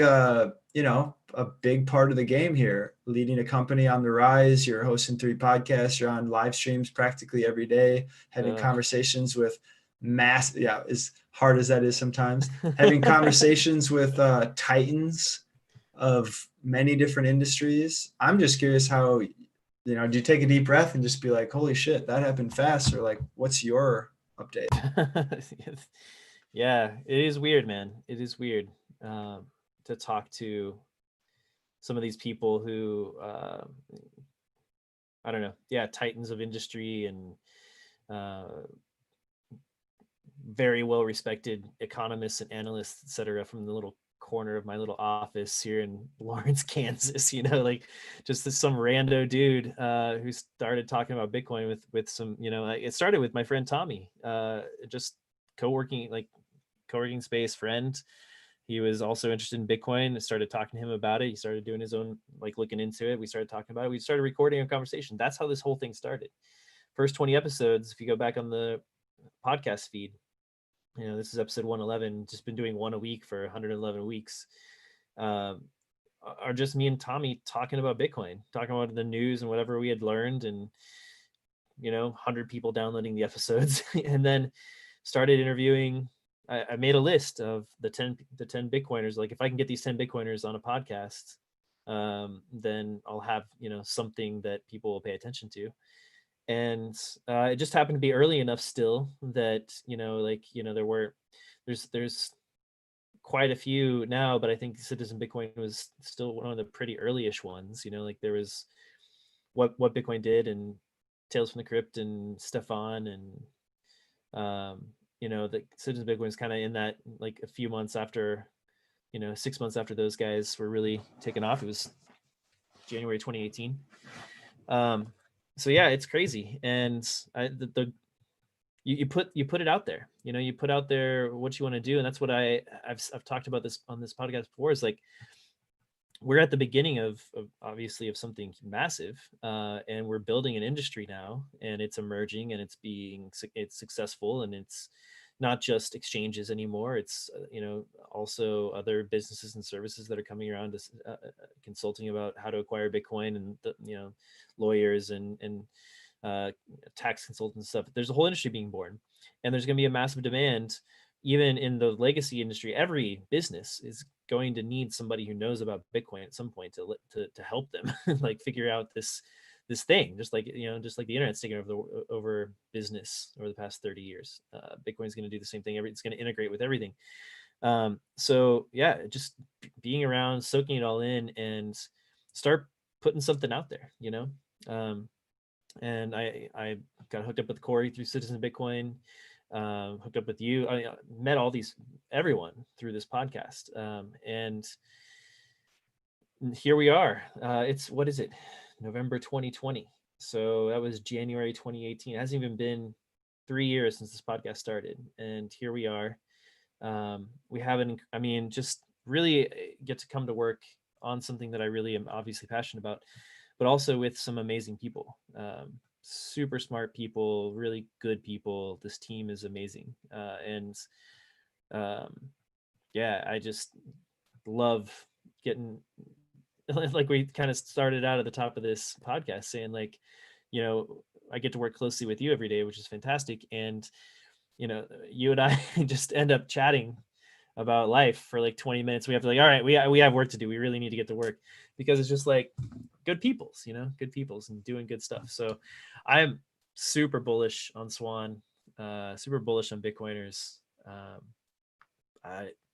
a big part of the game here, leading a company on the rise. You're hosting 3 podcasts. You're on live streams practically every day, having conversations with as hard as that is sometimes, having conversations with titans of many different industries. I'm just curious how, do you take a deep breath and just be like, holy shit, that happened fast? Or like, what's your update? Yeah, it is weird, man. It is weird to talk to some of these people who, I don't know. Yeah. Titans of industry and very well-respected economists and analysts, et cetera, from the little corner of my little office here in Lawrence, Kansas, like just some rando dude who started talking about Bitcoin with some, it started with my friend Tommy, just co-working space friend. He was also interested in Bitcoin. I started talking to him about it. He started doing his own, looking into it. We started talking about it. We started recording a conversation. That's how this whole thing started. First 20 episodes, if you go back on the podcast feed, this is episode 111, just been doing one a week for 111 weeks, are just me and Tommy talking about Bitcoin, talking about the news and whatever we had learned, and 100 people downloading the episodes. And then started interviewing. I made a list of the 10 Bitcoiners. Like, if I can get these 10 Bitcoiners on a podcast, then I'll have something that people will pay attention to. And it just happened to be early enough still that there's quite a few now, but I think Citizen Bitcoin was still one of the pretty early-ish ones. There was what Bitcoin did, and Tales from the Crypt, and Stefan, and the Citizen Bitcoin was kind of in that, a few months after, 6 months after those guys were really taken off. It was January 2018. So yeah, it's crazy. And you put it out there, you put out there what you want to do. And that's what I've talked about this on this podcast before, is we're at the beginning of obviously of something massive, and we're building an industry now, and it's emerging, and it's successful, and it's not just exchanges anymore. It's also other businesses and services that are coming around to consulting about how to acquire Bitcoin, and lawyers and tax consultants and stuff. There's a whole industry being born, and there's going to be a massive demand. Even in the legacy industry, every business is going to need somebody who knows about Bitcoin at some point to help them figure out this thing, just like the internet's taken over business over the past 30 years. Bitcoin's going to do the same thing. It's going to integrate with everything. So yeah, just being around, soaking it all in, and start putting something out there, and I got hooked up with Corey through Citizen Bitcoin. hooked up with you. I met everyone through this podcast. And here we are. What is it? November 2020. So that was January 2018. It hasn't even been 3 years since this podcast started. And here we are. We haven't, just really get to come to work on something that I really am obviously passionate about, but also with some amazing people, super smart people, really good people. This team is amazing. Yeah, I just love getting, like we kind of started out at the top of this podcast saying, like, I get to work closely with you every day, which is fantastic. And, you and I just end up chatting about life for like 20 minutes. We have to, like, all right, we have work to do. We really need to get to work, because it's just like good peoples, good peoples and doing good stuff. So I'm super bullish on Swan, super bullish on Bitcoiners.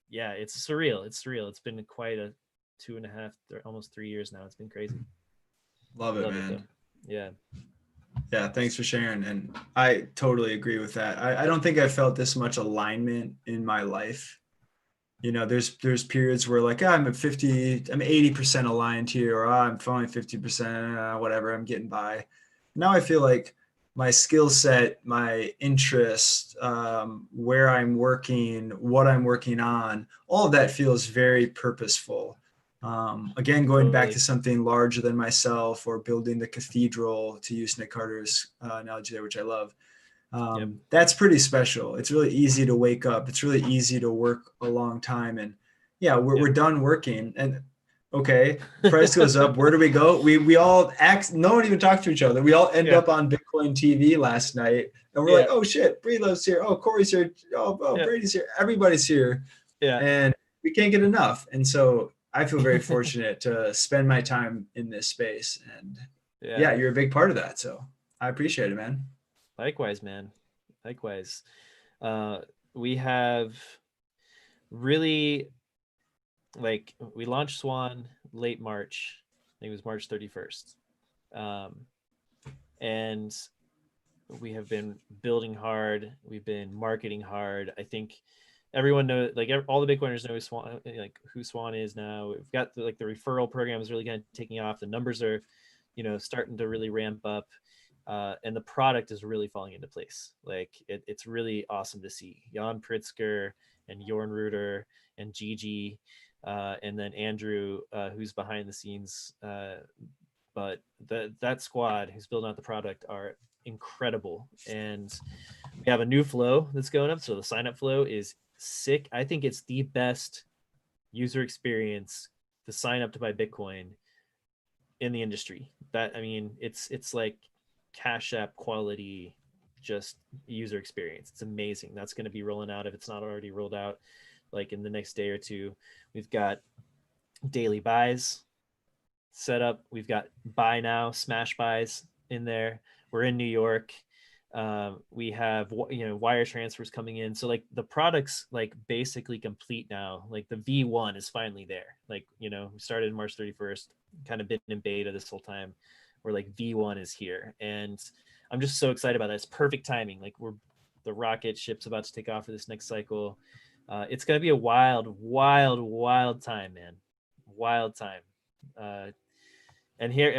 Yeah, it's surreal. It's surreal. It's been quite a 2.5, almost 3 years now. It's been crazy. Love it, Love it man. though. Yeah. Yeah, thanks for sharing. And I totally agree with that. I don't think I felt this much alignment in my life. There's periods where, like, I'm at 50, I'm 80% aligned here, or I'm only 50%, whatever, I'm getting by. Now I feel like my skill set, my interest, where I'm working, what I'm working on, all of that feels very purposeful. Again, going back to something larger than myself, or building the cathedral, to use Nick Carter's analogy there, which I love. Yep. That's pretty special. It's really easy to wake up. It's really easy to work a long time. And yeah, we're done working. And okay, price goes up. Where do we go? We all act, no one even talks to each other. We all end up on Bitcoin TV last night. And we're like, oh shit, Breedlove's here. Oh, Corey's here. Oh, Brady's here. Everybody's here. Yeah. And we can't get enough. And so I feel very fortunate to spend my time in this space. And yeah, you're a big part of that. So I appreciate it, man. Likewise, man. Likewise. We have really, like, we launched Swan late March. I think it was March 31st. And we have been building hard. We've been marketing hard. I think everyone knows, like, all the Bitcoiners know who Swan is now. We've got the referral program is really kind of taking off. The numbers are, starting to really ramp up. And the product is really falling into place. Like, it's really awesome to see Jan Pritzker and Jorn Ruder and Gigi, and then Andrew, who's behind the scenes. But that squad who's building out the product are incredible. And we have a new flow that's going up. So the sign up flow is sick. I think it's the best user experience to sign up to buy Bitcoin in the industry. It's like Cash App quality, just user experience. It's amazing. That's going to be rolling out, if it's not already rolled out, like in the next day or two. We've got daily buys set up. We've got buy now, smash buys in there. We're in New York. We have wire transfers coming in. So, like, the product's like basically complete now. Like, the V1 is finally there. Like, we started March 31st, kind of been in beta this whole time. Where, like, V1 is here, and I'm just so excited about that. It's perfect timing. Like, the rocket ship's about to take off for this next cycle. It's gonna be a wild time, man. Wild time. And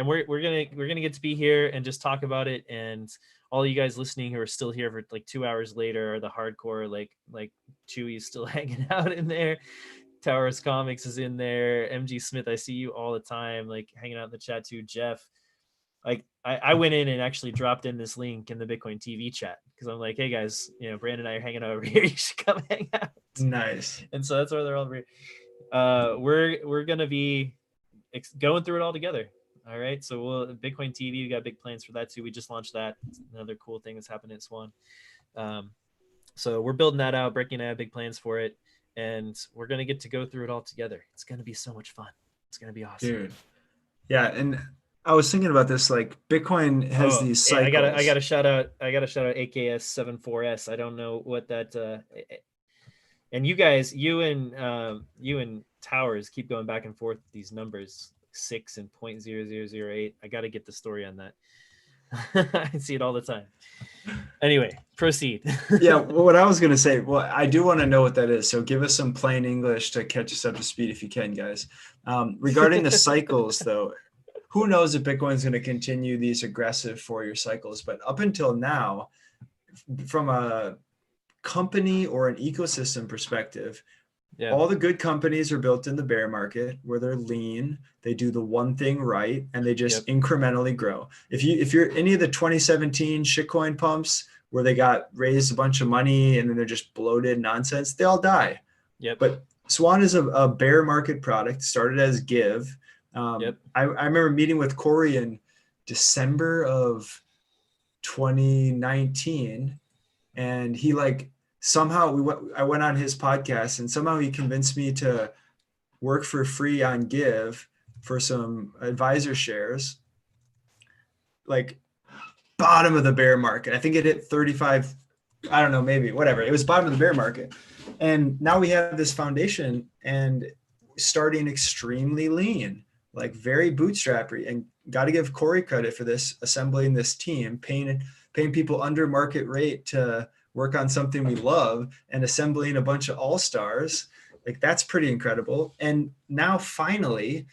we're gonna get to be here and just talk about it. And all you guys listening who are still here for like 2 hours later are the hardcore, like Chewy's still hanging out in there. Towers Comics is in there. MG Smith, I see you all the time, like, hanging out in the chat too. Jeff, like, I went in and actually dropped in this link in the Bitcoin TV chat, because I'm like, hey guys, Brandon and I are hanging out over here. You should come hang out. Nice. And so that's where they're all. We're gonna be going through it all together. All right. So Bitcoin TV, we got big plans for that too. We just launched that. It's another cool thing that's happening at Swan. So we're building that out. Bricky and I have big plans for it, and we're gonna get to go through it all together. It's gonna be so much fun. It's gonna be awesome, dude. Yeah, and I was thinking about this. Like, Bitcoin has these cycles. I gotta shout out AKS 74S. I don't know what that. And you guys, you and Towers keep going back and forth with these numbers, 6 and 0.0008. I got to get the story on that. I see it all the time. Anyway, proceed. Yeah, well, what I was going to say, well, I do want to know what that is. So give us some plain English to catch us up to speed if you can, guys. Regarding the cycles, though, who knows if Bitcoin's going to continue these aggressive 4-year cycles? But up until now, from a company or an ecosystem perspective, Yeah. all the good companies are built in the bear market where they're lean, they do the one thing right, and they just incrementally grow. If you're any of the 2017 shitcoin pumps where they got raised a bunch of money and then they're just bloated nonsense, they all die. Yep. But Swan is a bear market product, started as Give. I remember meeting with Corey in December of 2019, and he somehow I went on his podcast and somehow he convinced me to work for free on Give for some advisor shares, like bottom of the bear market. I think it hit 35. I don't know, maybe whatever. It was bottom of the bear market. And now we have this foundation and starting extremely lean, like very bootstrappy, and got to give Corey credit for this, assembling this team, paying people under market rate to work on something we love and assembling a bunch of all-stars. Like that's pretty incredible. And now finally,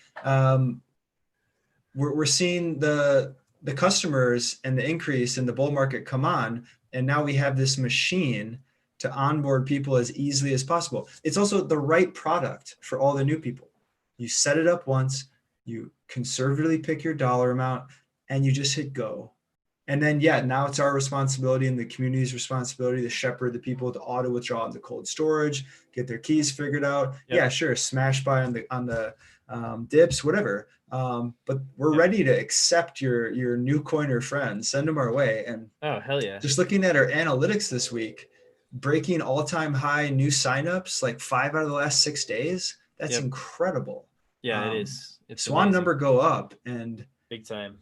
we're seeing the customers and the increase in the bull market come on. And now we have this machine to onboard people as easily as possible. It's also the right product for all the new people. You set it up once, you conservatively pick your dollar amount, and you just hit go. And then, now it's our responsibility and the community's responsibility to shepherd the people to auto withdraw into cold storage, get their keys figured out. Yep. Yeah, sure, smash buy on the dips, whatever. But we're ready to accept your new coiner friends, send them our way. And oh, hell yeah. Just looking at our analytics this week, breaking all-time high new signups, like 5 out of the last 6 days. That's incredible. Yeah, it is. It's Swan amazing. Number go up, and big time.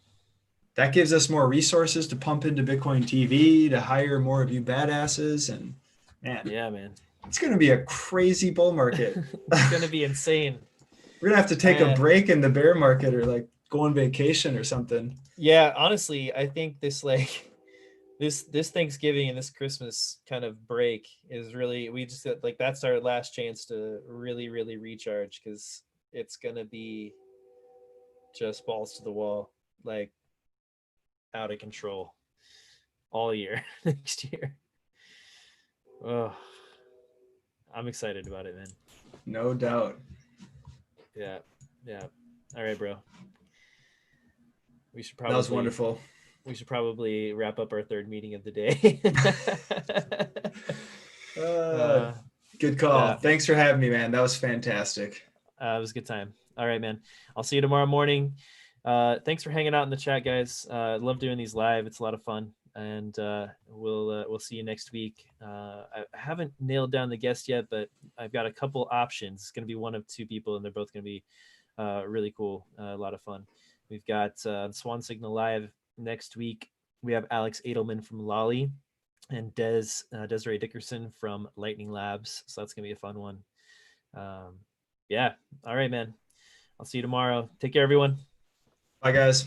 That gives us more resources to pump into Bitcoin TV, to hire more of you badasses. And man, it's going to be a crazy bull market. It's going to be insane. We're going to have to take a break in the bear market or like go on vacation or something. Yeah, honestly, I think this this Thanksgiving and this Christmas kind of break is really, we just like, that's our last chance to really, really recharge, because it's going to be just balls to the wall, like out of control all year next year. Oh, I'm excited about it, man. No doubt. Yeah. All right, bro. We should probably. That was wonderful. We should probably wrap up our third meeting of the day. Good call. Yeah. Thanks for having me, man. That was fantastic. It was a good time. All right, man. I'll see you tomorrow morning. Thanks for hanging out in the chat, guys. I love doing these live. It's a lot of fun, and we'll see you next week. I haven't nailed down the guest yet, but I've got a couple options. It's going to be one of two people, and they're both going to be really cool. A lot of fun. We've got Swan Signal Live next week. We have Alex Edelman from Lolly and Desiree Dickerson from Lightning Labs. So that's going to be a fun one. Yeah. All right, man. I'll see you tomorrow. Take care, everyone. Bye, guys.